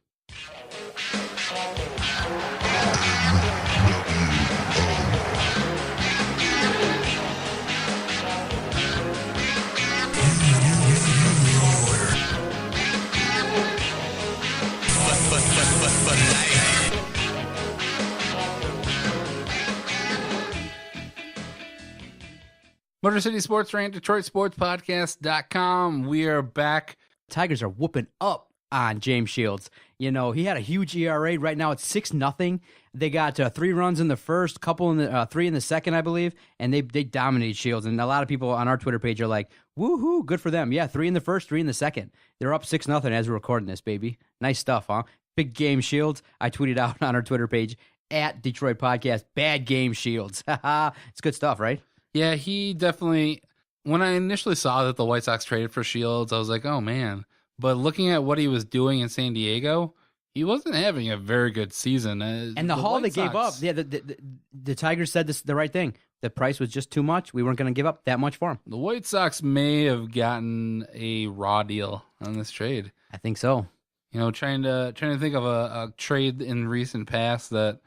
Motor City Sports Rant, DetroitSportsPodcast.com. We are back. Tigers are whooping up on James Shields. He had a huge ERA. Right now it's 6-0. They got 3 runs in the first, couple in the 3 in the second, I believe, and they dominated Shields. And a lot of people on our Twitter page are like, woohoo, good for them. Yeah, 3 in the first, 3 in the second. They're up 6-0 as we're recording this, baby. Nice stuff, huh? Big game Shields. I tweeted out on our Twitter page at Detroit Podcast, bad game Shields. It's good stuff, right? Yeah, he definitely, when I initially saw that the White Sox traded for Shields, I was like, oh, man. But looking at what he was doing in San Diego, he wasn't having a very good season. And the haul they gave up, yeah, the Tigers said the right thing. The price was just too much. We weren't going to give up that much for him. The White Sox may have gotten a raw deal on this trade. I think so. Trying to think of a trade in recent past that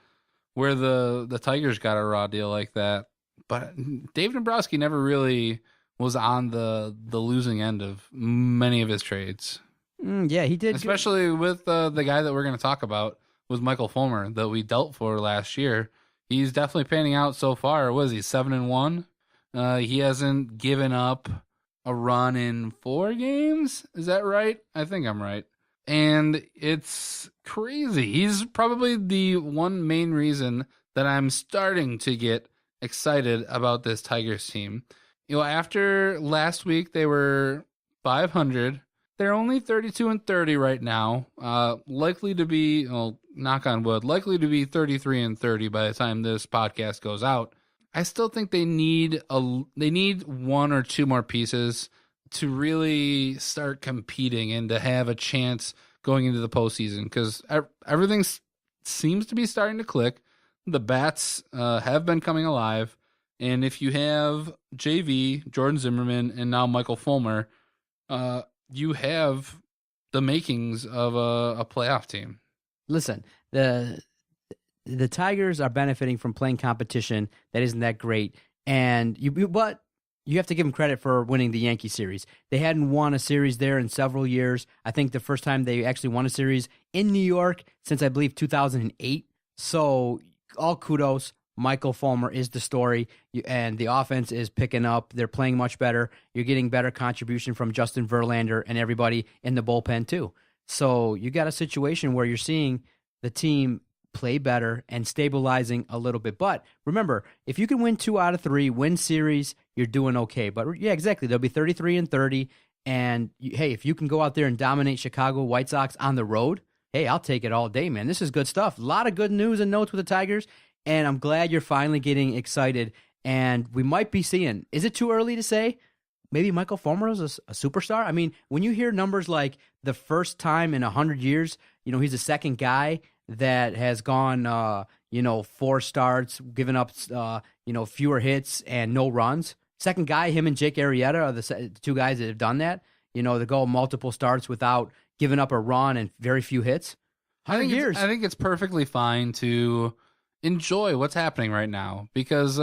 where the Tigers got a raw deal like that. But Dave Dombrowski never really was on the losing end of many of his trades. Yeah, he did. Especially with the guy that we're going to talk about, with Michael Fulmer, that we dealt for last year. He's definitely panning out so far. What is he, 7-1? He hasn't given up a run in 4 games. Is that right? I think I'm right. And it's crazy. He's probably the one main reason that I'm starting to get excited about this Tigers team. After last week, they were 500. They're only 32-30 right now. Likely to be, knock on wood, likely to be 33-30 by the time this podcast goes out. I still think they need 1 or 2 more pieces to really start competing and to have a chance going into the postseason, because everything seems to be starting to click. The bats have been coming alive, and if you have JV, Jordan Zimmerman, and now Michael Fulmer, you have the makings of a playoff team. Listen, the Tigers are benefiting from playing competition that isn't that great, but you have to give them credit for winning the Yankee series. They hadn't won a series there in several years. I think the first time they actually won a series in New York since, I believe, 2008. So all kudos. Michael Fulmer is the story, and the offense is picking up. They're playing much better. You're getting better contribution from Justin Verlander and everybody in the bullpen too. So you got a situation where you're seeing the team play better and stabilizing a little bit. But remember, if you can win 2 out of 3, win series, you're doing okay. But yeah, exactly. They'll be 33-30. And hey, if you can go out there and dominate Chicago White Sox on the road, hey, I'll take it all day, man. This is good stuff. A lot of good news and notes with the Tigers. And I'm glad you're finally getting excited. And we might be seeing, is it too early to say, maybe Michael Fulmer is a superstar? I mean, when you hear numbers like the first time in 100 years, he's the second guy that has gone, 4 starts, given up, fewer hits and no runs. Second guy, him and Jake Arrieta are the 2 guys that have done that, to go multiple starts without giving up a run and very few hits. I think it's perfectly fine to enjoy what's happening right now, because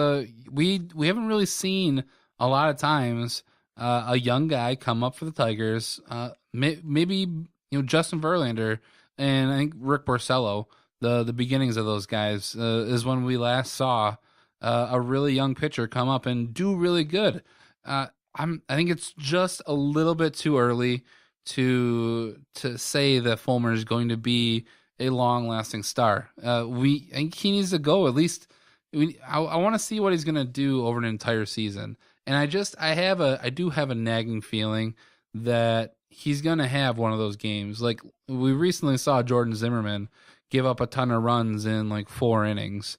we haven't really seen a lot of times a young guy come up for the Tigers. Maybe Justin Verlander and I think Rick Porcello, the beginnings of those guys is when we last saw a really young pitcher come up and do really good. I think it's just a little bit too early to say that Fulmer is going to be a long-lasting star. I think he needs to go at least. I want to see what he's going to do over an entire season, and I do have a nagging feeling that he's going to have one of those games. Like we recently saw Jordan Zimmerman give up a ton of runs in like 4 innings,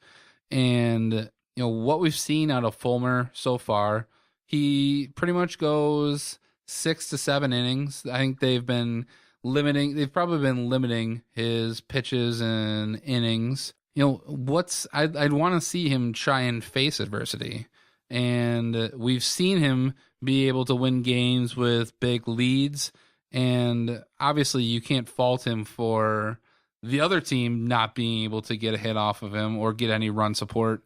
and what we've seen out of Fulmer so far, he pretty much goes 6 to 7 innings. I think they've probably been limiting his pitches and innings. I'd want to see him try and face adversity. And we've seen him be able to win games with big leads. And obviously you can't fault him for the other team not being able to get a hit off of him or get any run support.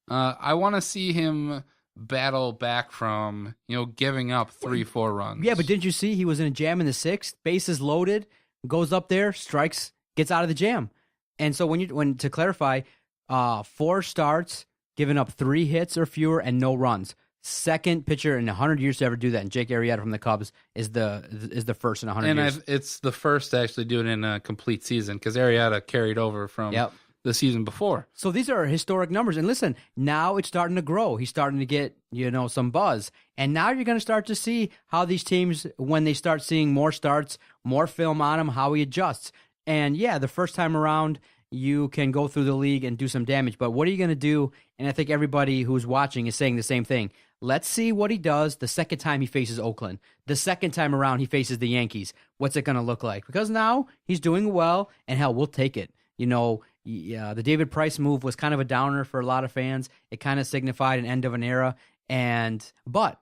I want to see him battle back from, giving up 3-4 runs. Yeah, but didn't you see he was in a jam in the 6th, bases loaded, goes up there, strikes, gets out of the jam. And so when to clarify, 4 starts, giving up 3 hits or fewer and no runs. Second pitcher in 100 years to ever do that. And Jake Arrieta from the Cubs is the first in 100 years. And it's the first to actually do it in a complete season, because Arrieta carried over from the season before. So these are historic numbers. And listen, now it's starting to grow. He's starting to get, some buzz. And now you're going to start to see how these teams, when they start seeing more starts, more film on him, how he adjusts. And yeah, the first time around, you can go through the league and do some damage. But what are you going to do? And I think everybody who's watching is saying the same thing. Let's see what he does the second time he faces Oakland. The second time around he faces the Yankees. What's it going to look like? Because now he's doing well, and hell, we'll take it. The David Price move was kind of a downer for a lot of fans. It kind of signified an end of an era. But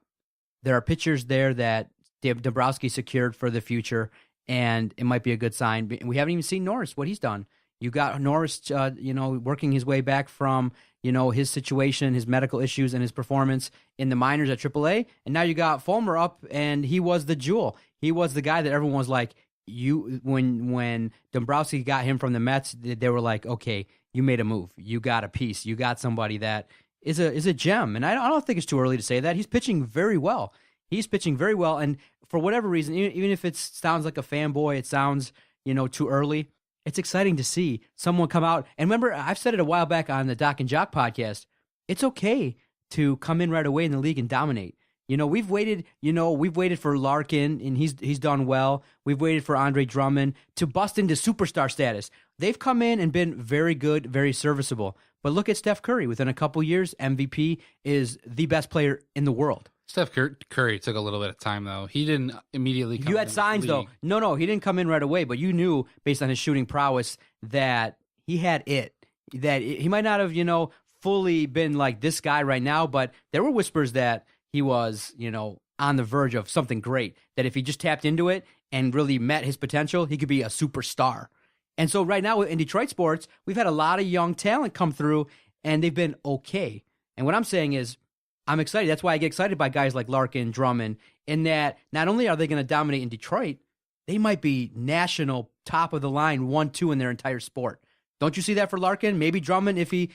there are pitchers there that Dombrowski secured for the future, and it might be a good sign. We haven't even seen Norris, what he's done. You got Norris, working his way back from, his situation, his medical issues, and his performance in the minors at AAA. And now you got Fulmer up, and he was the jewel. He was the guy that everyone was like, when Dombrowski got him from the Mets, they were like, okay, you made a move. You got a piece. You got somebody that is a gem. And I don't think it's too early to say that. He's pitching very well. And for whatever reason, even if it sounds like a fanboy, it sounds, too early, it's exciting to see someone come out. And remember, I've said it a while back on the Doc and Jock podcast. It's okay to come in right away in the league and dominate. We've waited for Larkin, and he's done well. We've waited for Andre Drummond to bust into superstar status. They've come in and been very good, very serviceable. But look at Steph Curry. Within a couple years, MVP is the best player in the world. Steph Curry took a little bit of time, though. He didn't immediately come You had signs, though. No, he didn't come in right away, but you knew, based on his shooting prowess, that he had it. That he might not have, fully been like this guy right now, but there were whispers that he was, on the verge of something great, that if he just tapped into it and really met his potential, he could be a superstar. And so right now in Detroit sports, we've had a lot of young talent come through, and they've been okay. And what I'm saying is, I'm excited. That's why I get excited by guys like Larkin, Drummond, in that not only are they going to dominate in Detroit, they might be national top of the line 1-2 in their entire sport. Don't you see that for Larkin? Maybe Drummond, if he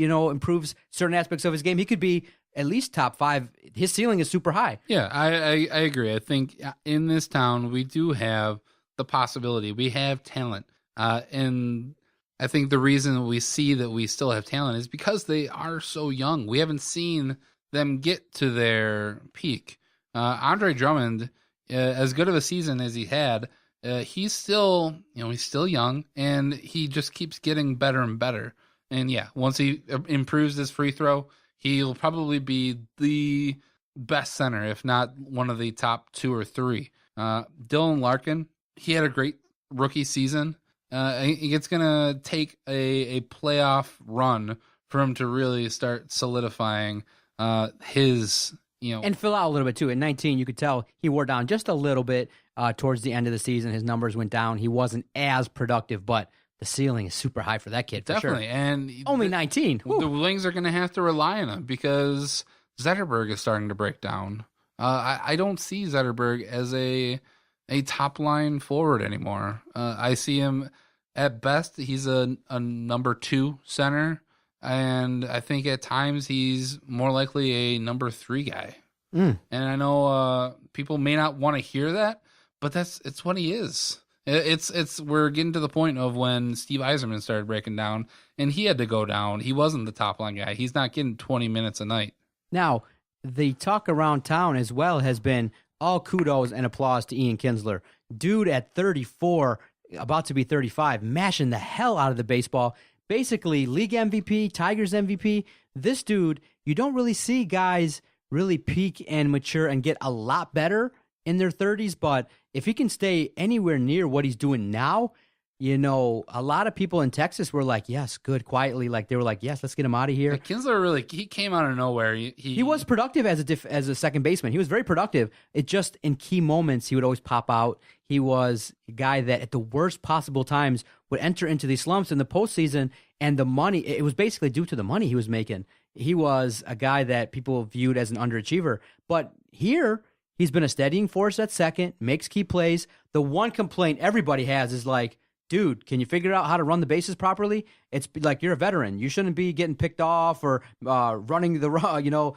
improves certain aspects of his game, he could be at least top 5. His ceiling is super high. Yeah, I agree. I think in this town we do have the possibility. We have talent, and I think the reason we see that we still have talent is because they are so young. We haven't seen them get to their peak. Andre Drummond, as good of a season as he had, he's still young, and he just keeps getting better and better. And yeah, once he improves his free throw, he'll probably be the best center, if not one of the top 2 or 3. Dylan Larkin, he had a great rookie season. It's going to take a playoff run for him to really start solidifying his, And fill out a little bit, too. At 19, you could tell he wore down just a little bit towards the end of the season. His numbers went down. He wasn't as productive, but the ceiling is super high for that kid, for definitely. Sure. And only 19. The Wings are going to have to rely on him because Zetterberg is starting to break down. I don't see Zetterberg as a top line forward anymore. I see him at best. He's a number 2 center, and I think at times he's more likely a number 3 guy. And I know people may not want to hear that, but it's what he is. We're getting to the point of when Steve Yzerman started breaking down, and he had to go down. He wasn't the top line guy. He's not getting 20 minutes a night. Now, the talk around town as well has been all kudos and applause to Ian Kinsler. Dude at 34, about to be 35, mashing the hell out of the baseball. Basically, league MVP, Tigers MVP. This dude, you don't really see guys really peak and mature and get a lot better in their 30s, but if he can stay anywhere near what he's doing now, a lot of people in Texas were like, yes, good, quietly. Like, they were like, yes, let's get him out of here. Kinsler he came out of nowhere. He was productive as a second baseman. He was very productive. It just, in key moments, he would always pop out. He was a guy that at the worst possible times would enter into these slumps in the postseason, and the money, it was basically due to the money he was making. He was a guy that people viewed as an underachiever. But here, he's been a steadying force at second, makes key plays. The one complaint everybody has is like, dude, can you figure out how to run the bases properly? It's like, you're a veteran. You shouldn't be getting picked off or running the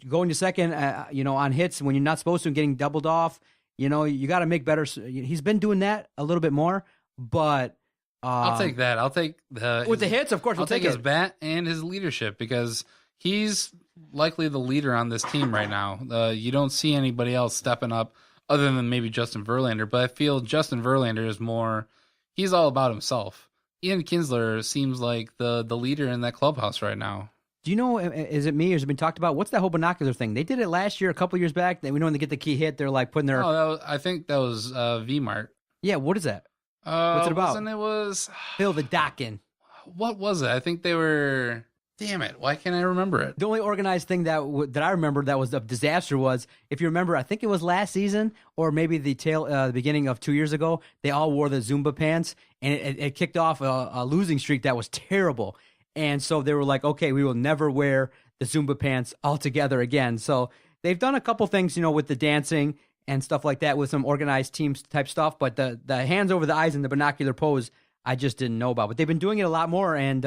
going to second, on hits when you're not supposed to and getting doubled off. You got to make better. He's been doing that a little bit more, but I'll take that. I'll take with the hits, of course. I'll take his bat and his leadership because he's likely the leader on this team right now. You don't see anybody else stepping up other than maybe Justin Verlander, but I feel Justin Verlander is more. He's all about himself. Ian Kinsler seems like the leader in that clubhouse right now. Do you know, is it me or has it been talked about? What's that whole binocular thing? They did it last year, a couple years back. We know when they get the key hit, they're like putting their... I think that was V-Mart. Yeah, what is that? What's it about? It was... Phil the Dockin. What was it? I think they were... Damn it. Why can't I remember it? The only organized thing that I remember that was a disaster was, if you remember, I think it was last season or maybe the beginning of 2 years ago, they all wore the Zumba pants, and it kicked off a losing streak that was terrible. And so they were like, okay, we will never wear the Zumba pants altogether again. So they've done a couple things, with the dancing and stuff like that with some organized teams type stuff, but the hands over the eyes and the binocular pose, I just didn't know about. But they've been doing it a lot more, and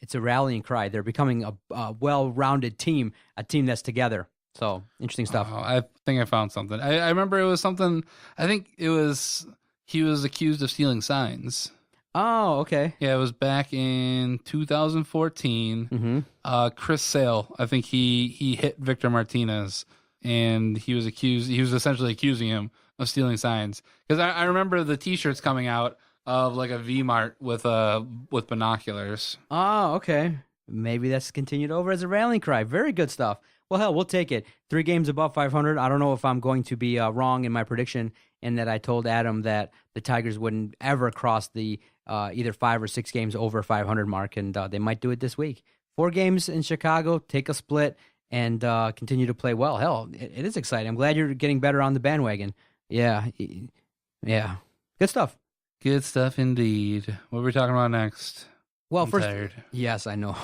it's a rallying cry. They're becoming a well-rounded team, a team that's together. So, interesting stuff. Oh, I think I found something. I remember it was something, I think it was, he was accused of stealing signs. Oh, okay. Yeah, it was back in 2014. Chris Sale, I think he hit Victor Martinez, and he was essentially accusing him of stealing signs. Because I remember the T-shirts coming out of like a V-Mart with binoculars. Oh, okay. Maybe that's continued over as a rallying cry. Very good stuff. Well, hell, we'll take it. 3 games above 500. I don't know if I'm going to be wrong in my prediction in that I told Adam that the Tigers wouldn't ever cross the either 5 or 6 games over 500 mark, and they might do it this week. 4 games in Chicago, take a split, and continue to play well. Hell, it is exciting. I'm glad you're getting better on the bandwagon. Yeah. Good stuff. Good stuff indeed. What are we talking about next? Well, I'm first, tired. yes, I know.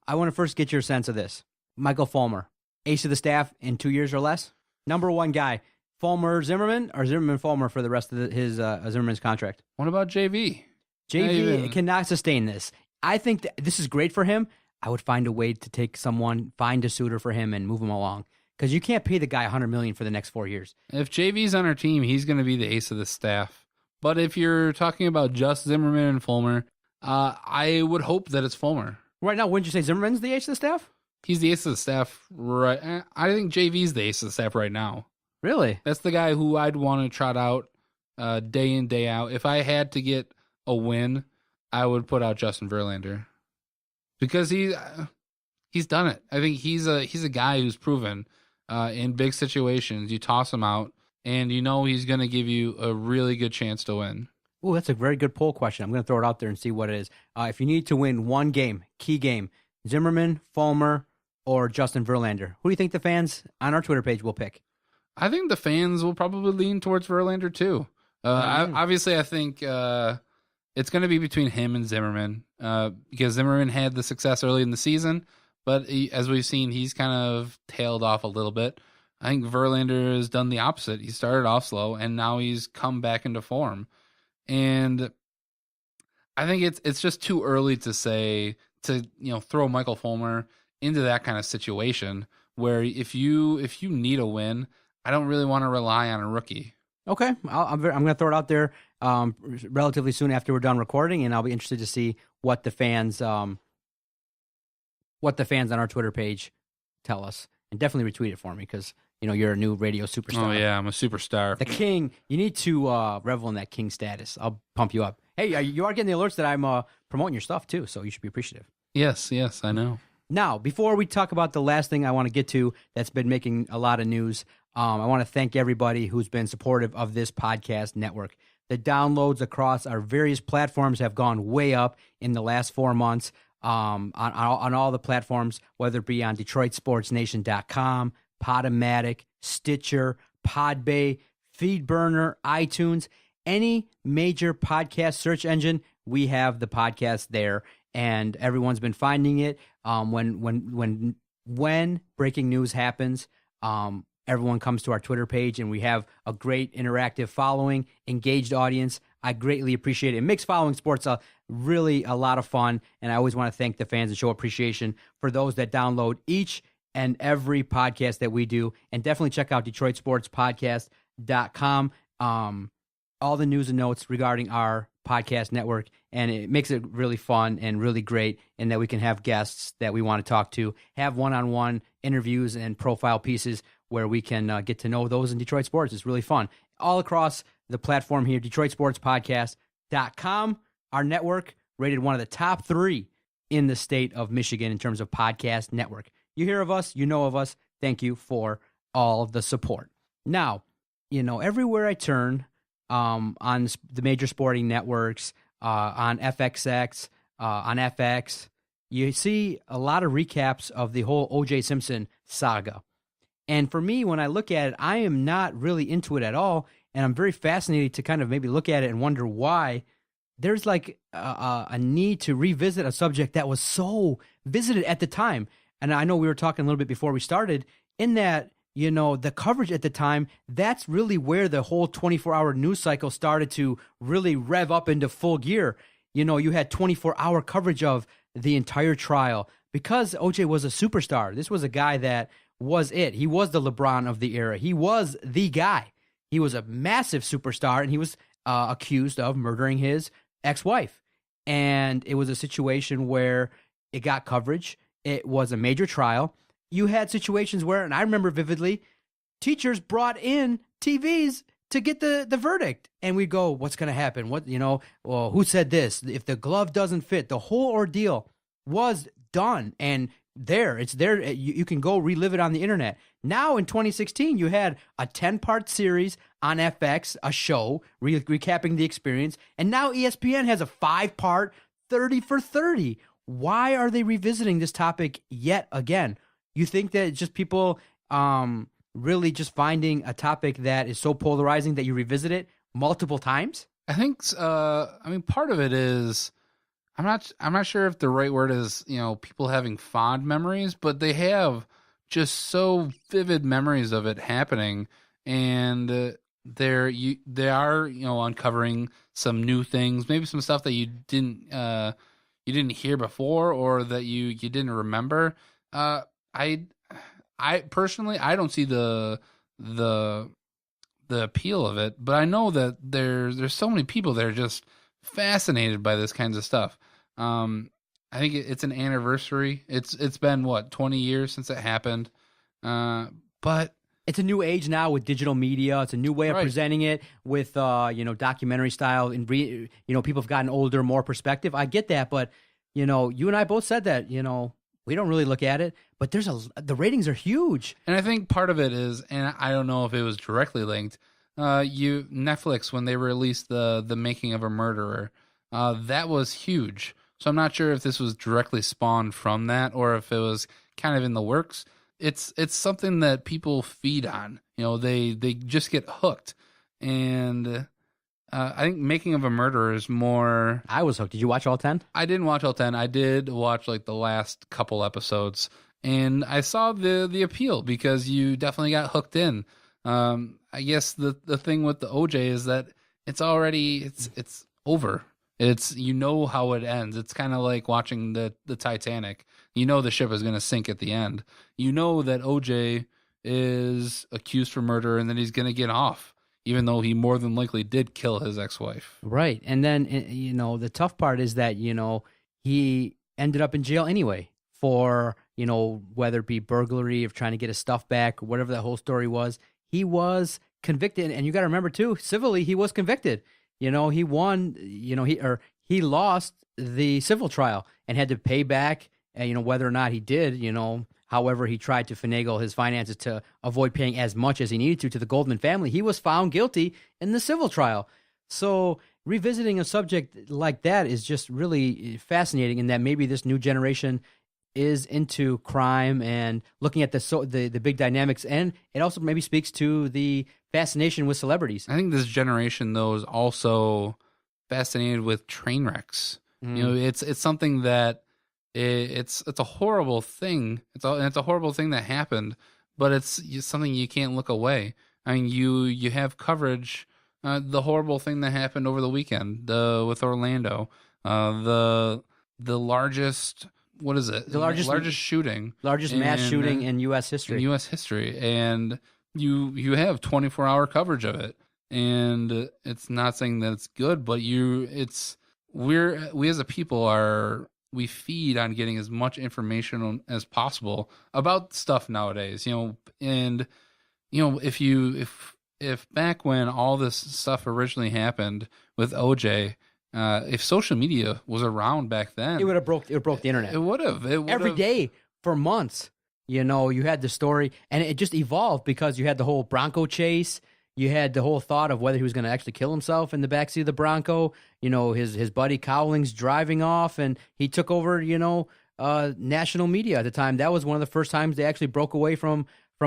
I want to first get your sense of this. Michael Fulmer, ace of the staff in 2 years or less. Number 1 guy, Fulmer Zimmerman or Zimmerman Fulmer for the rest of his Zimmerman's contract. What about JV? JV cannot sustain this. I think that this is great for him. I would find a way to find a suitor for him and move him along, because you can't pay the guy $100 million for the next 4 years. If JV's on our team, he's going to be the ace of the staff. But if you're talking about just Zimmerman and Fulmer, I would hope that it's Fulmer. Right now, wouldn't you say Zimmerman's the ace of the staff? He's the ace of the staff, right? I think JV's the ace of the staff right now. Really? That's the guy who I'd want to trot out day in, day out. If I had to get a win, I would put out Justin Verlander. Because he's done it. I think he's a guy who's proven in big situations, you toss him out, and he's going to give you a really good chance to win. Oh, that's a very good poll question. I'm going to throw it out there and see what it is. If you need to win one game, key game, Zimmerman, Fulmer, or Justin Verlander, who do you think the fans on our Twitter page will pick? I think the fans will probably lean towards Verlander too. Obviously, I think it's going to be between him and Zimmerman because Zimmerman had the success early in the season, but as we've seen, he's kind of tailed off a little bit. I think Verlander has done the opposite. He started off slow, and now he's come back into form. And I think it's just too early to say to throw Michael Fulmer into that kind of situation where if you need a win, I don't really want to rely on a rookie. Okay, I'm going to throw it out there relatively soon after we're done recording, and I'll be interested to see what the fans on our Twitter page tell us, and definitely retweet it for me because you're a new radio superstar. Oh yeah, I'm a superstar. The king. You need to revel in that king status. I'll pump you up. Hey, you are getting the alerts that I'm promoting your stuff too, so you should be appreciative. Yes, I know. Now, before we talk about the last thing I want to get to that's been making a lot of news, I want to thank everybody who's been supportive of this podcast network. The downloads across our various platforms have gone way up in the last 4 months on all the platforms, whether it be on DetroitSportsNation.com, Podomatic, Stitcher, Podbay, FeedBurner, iTunes, any major podcast search engine, we have the podcast there, and everyone's been finding it. When breaking news happens, everyone comes to our Twitter page, and we have a great interactive following, engaged audience. I greatly appreciate it. It makes following sports really a lot of fun, and I always want to thank the fans and show appreciation for those that download each and every podcast that we do. And definitely check out DetroitSportsPodcast.com. All the news and notes regarding our podcast network, and it makes it really fun and really great in that we can have guests that we want to talk to, have one-on-one interviews and profile pieces where we can get to know those in Detroit sports. It's really fun. All across the platform here, DetroitSportsPodcast.com. Our network rated one of the top 3 in the state of Michigan in terms of podcast network. You hear of us, you know of us. Thank you for all the support. Now, everywhere I turn, on the major sporting networks, on FXX, on FX, you see a lot of recaps of the whole OJ Simpson saga. And for me, when I look at it, I am not really into it at all. And I'm very fascinated to kind of maybe look at it and wonder why there's like a need to revisit a subject that was so visited at the time. And I know we were talking a little bit before we started in that, the coverage at the time, that's really where the whole 24-hour news cycle started to really rev up into full gear. You had 24-hour coverage of the entire trial because OJ was a superstar. This was a guy that was it. He was the LeBron of the era. He was the guy. He was a massive superstar, and he was accused of murdering his ex-wife. And it was a situation where it got coverage. It was a major trial. You had situations where, and I remember vividly, teachers brought in TVs to get the verdict. And we go, what's going to happen? Well, who said this? If the glove doesn't fit, the whole ordeal was done. And it's there. You can go relive it on the internet. Now in 2016, you had a 10-part series on FX, a show recapping the experience. And now ESPN has a 5-part 30 for 30. Why are they revisiting this topic yet again? You think that it's just people really just finding a topic that is so polarizing that you revisit it multiple times? I think, part of it is, I'm not sure if the right word is, people having fond memories, but they have just so vivid memories of it happening, and they are uncovering some new things, maybe some stuff that you didn't hear before or that you didn't remember. I personally, I don't see the appeal of it, but I know that there's so many people that are just fascinated by this kinds of stuff. I think it's an anniversary. It's been 20 years since it happened. But it's a new age now with digital media. It's a new way of presenting it with documentary style, and people have gotten older, more perspective. I get that, but you and I both said that, we don't really look at it, but the ratings are huge. And I think part of it is, and I don't know if it was directly linked, Netflix, when they released the Making of a Murderer, that was huge. So I'm not sure if this was directly spawned from that or if it was kind of in the works. It's something that people feed on. They just get hooked. And I think Making of a Murderer is more... I was hooked. Did you watch all 10? I didn't watch all 10. I did watch the last couple episodes. And I saw the appeal because you definitely got hooked in. I guess the thing with the OJ is that it's already... It's over. It's how it ends. It's kind of like watching the Titanic. The ship is going to sink at the end. That OJ is accused for murder and that he's going to get off, even though he more than likely did kill his ex-wife. Right. And then, the tough part is that, he ended up in jail anyway for, whether it be burglary or trying to get his stuff back, whatever that whole story was. He was convicted. And you got to remember, too, civilly, he was convicted. He won, he lost the civil trial and had to pay back, whether or not he did, however he tried to finagle his finances to avoid paying as much as he needed to the Goldman family. He was found guilty in the civil trial. So revisiting a subject like that is just really fascinating in that maybe this new generation is into crime and looking at the big dynamics, and it also maybe speaks to the fascination with celebrities. I think this generation, though, is also fascinated with train wrecks. It's something that it's a horrible thing. It's a horrible thing that happened, but it's something you can't look away. I mean, you have coverage. The horrible thing that happened over the weekend with Orlando, the largest. What is it? The largest shooting. Largest mass shooting in U.S. history. And you have 24-hour coverage of it. And it's not saying that it's good, but we as a people we feed on getting as much information as possible about stuff nowadays, and if back when all this stuff originally happened with OJ, if social media was around back then, it broke the internet. It would have. Every day for months, you had the story, and it just evolved because you had the whole Bronco chase. You had the whole thought of whether he was going to actually kill himself in the backseat of the Bronco. His buddy Cowling's driving off, and he took over, national media at the time. That was one of the first times they actually broke away from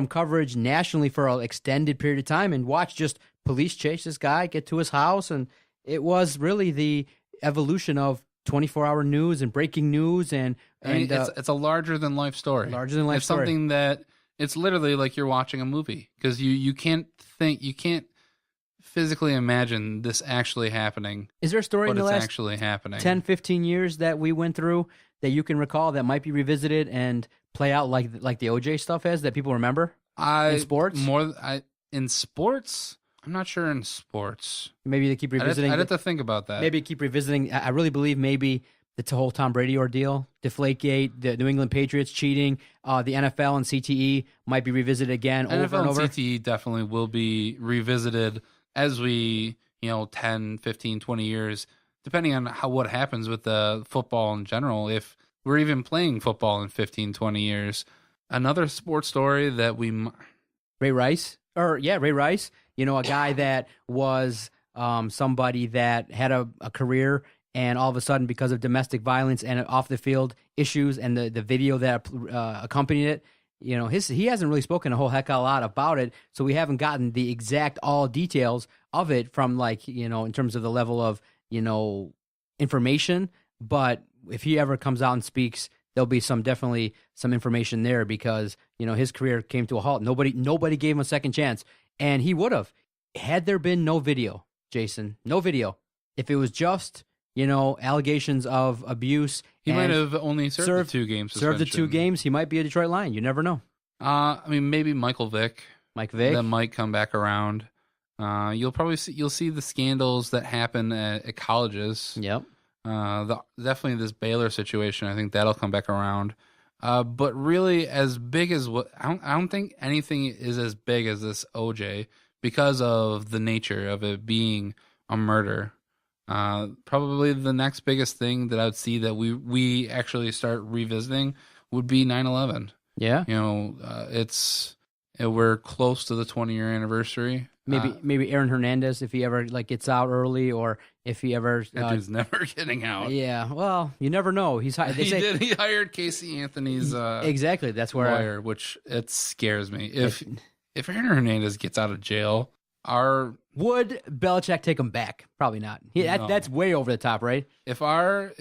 coverage nationally for an extended period of time and watched just police chase this guy, get to his house. And it was really the evolution of 24-hour news and breaking news. And it's a larger than life story. Larger than life it's story. Something that it's literally like you're watching a movie, because you can't physically imagine this actually happening. Is there a story in the last actually happening 10, 15 years that we went through that you can recall that might be revisited and play out like the OJ stuff has, that people remember in sports? In sports, I'm not sure in sports. Maybe they keep revisiting. I'd have to think about that. Maybe keep revisiting. I really believe maybe it's a whole Tom Brady ordeal, Deflategate, the New England Patriots cheating, the NFL and CTE might be revisited again over and over. NFL and CTE definitely will be revisited as we, 10, 15, 20 years, depending on what happens with the football in general. If we're even playing football in 15, 20 years. Another sports story that Ray Rice, a guy that was somebody that had a career, and all of a sudden, because of domestic violence and off the field issues and the video that accompanied it, he hasn't really spoken a whole heck of a lot about it, so we haven't gotten the exact all details of it from in terms of the level of information. But if he ever comes out and speaks, there'll be definitely some information there, because his career came to a halt. Nobody gave him a second chance, and he would have had there been no video, Jason, no video. If it was just allegations of abuse, he might have only served the 2 games. Served the 2 games. He might be a Detroit Lion. You never know. Maybe Michael Vick. Mike Vick. That might come back around. You'll see the scandals that happen at colleges. Yep. Definitely this Baylor situation. I think that'll come back around. But really, as big as I don't think anything is as big as this OJ, because of the nature of it being a murder. Probably the next biggest thing that I would see that we actually start revisiting would be 9/11. Yeah. We're close to the 20-year anniversary. Maybe Aaron Hernandez, if he ever gets out early, or if he ever that dude's never getting out. Yeah, well, you never know. He hired Casey Anthony's exactly. That's where lawyer, which it scares me. If Aaron Hernandez gets out of jail, would Belichick take him back? Probably not. No. That's way over the top, right? If our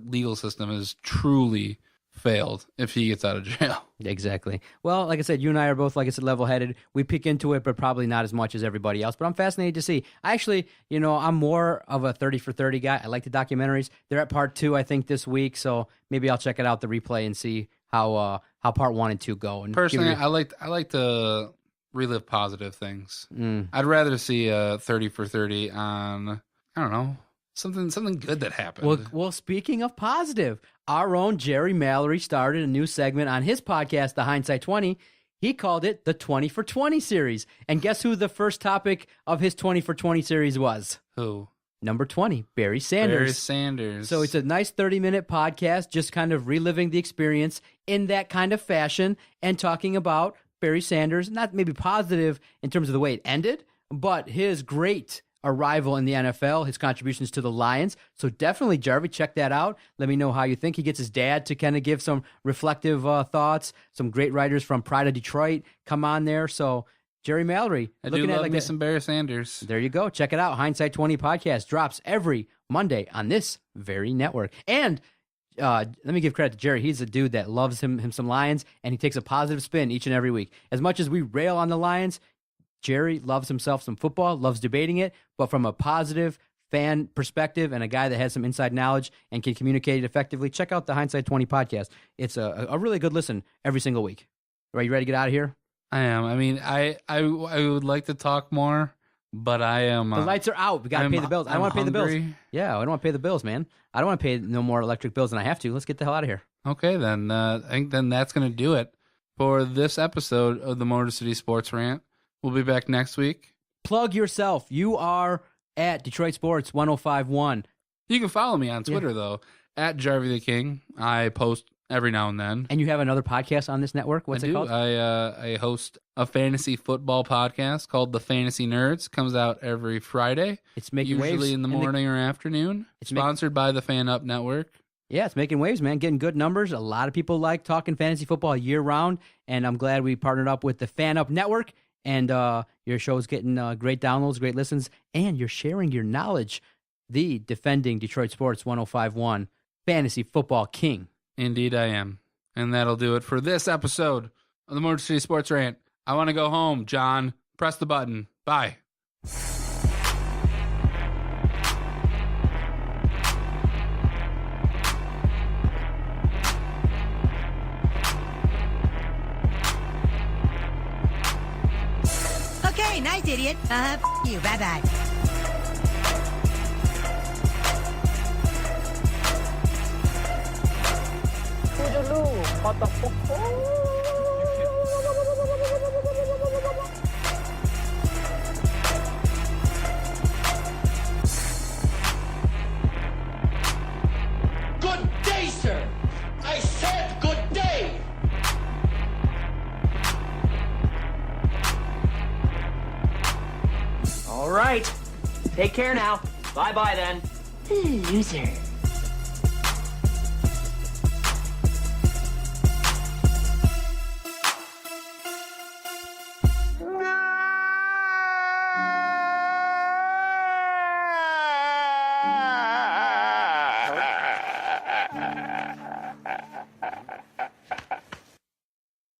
legal system is truly failed, if he gets out of jail. Exactly. Well, like I said, you and I are both, level-headed. We pick into it, but probably not as much as everybody else. But I'm fascinated to see. I actually, I'm more of a 30 for 30 guy. I like the documentaries. They're at part 2, I think, this week. So maybe I'll check it out, the replay, and see how part 1 and 2 go. And personally, I like to relive positive things. I'd rather see a 30 for 30 on, I don't know, something good that happened. Well, speaking of positive, our own Jerry Mallory started a new segment on his podcast, The Hindsight 20. He called it the 20 for 20 series. And guess who the first topic of his 20 for 20 series was? Who? Number 20, Barry Sanders. Barry Sanders. So it's a nice 30-minute podcast, just kind of reliving the experience in that kind of fashion and talking about Barry Sanders, not maybe positive in terms of the way it ended, but his great arrival in the NFL, his contributions to the Lions. So definitely, Jarvi, check that out. Let me know how you think. He gets his dad to kind of give some reflective thoughts. Some great writers from Pride of Detroit come on there. So Jerry Mallory. I do love me some Barry Sanders. There you go. Check it out. Hindsight 20 podcast drops every Monday on this very network. And let me give credit to Jerry. He's a dude that loves him some Lions, and he takes a positive spin each and every week. As much as we rail on the Lions, Jerry loves himself some football, loves debating it, but from a positive fan perspective and a guy that has some inside knowledge and can communicate it effectively, check out the Hindsight 20 podcast. It's a really good listen every single week. Are you ready to get out of here? I am. I mean, I would like to talk more, but I am. The lights are out. We got to pay the bills. I don't want to pay the bills. Yeah, I don't want to pay the bills, man. I don't want to pay no more electric bills than I have to. Let's get the hell out of here. Okay, then. I think then that's going to do it for this episode of the Motor City Sports Rant. We'll be back next week. Plug yourself. You are at Detroit Sports 1051. You can follow me on Twitter, though, at Jarvi the King. I post every now and then. And you have another podcast on this network? What's it called? I host a fantasy football podcast called The Fantasy Nerds. Comes out every Friday. It's making waves. Usually in the morning or afternoon. It's sponsored by the Fan Up Network. Yeah, it's making waves, man. Getting good numbers. A lot of people like talking fantasy football year round, and I'm glad we partnered up with the Fan Up Network. And your show's getting great downloads, great listens, and you're sharing your knowledge. The defending Detroit Sports 105.1 Fantasy Football King. Indeed, I am. And that'll do it for this episode of the Motor City Sports Rant. I want to go home, John. Press the button. Bye. Okay, nice, idiot. You. Bye-bye. Good day, sir. I said good day. All right. Take care now. Bye-bye then. Loser.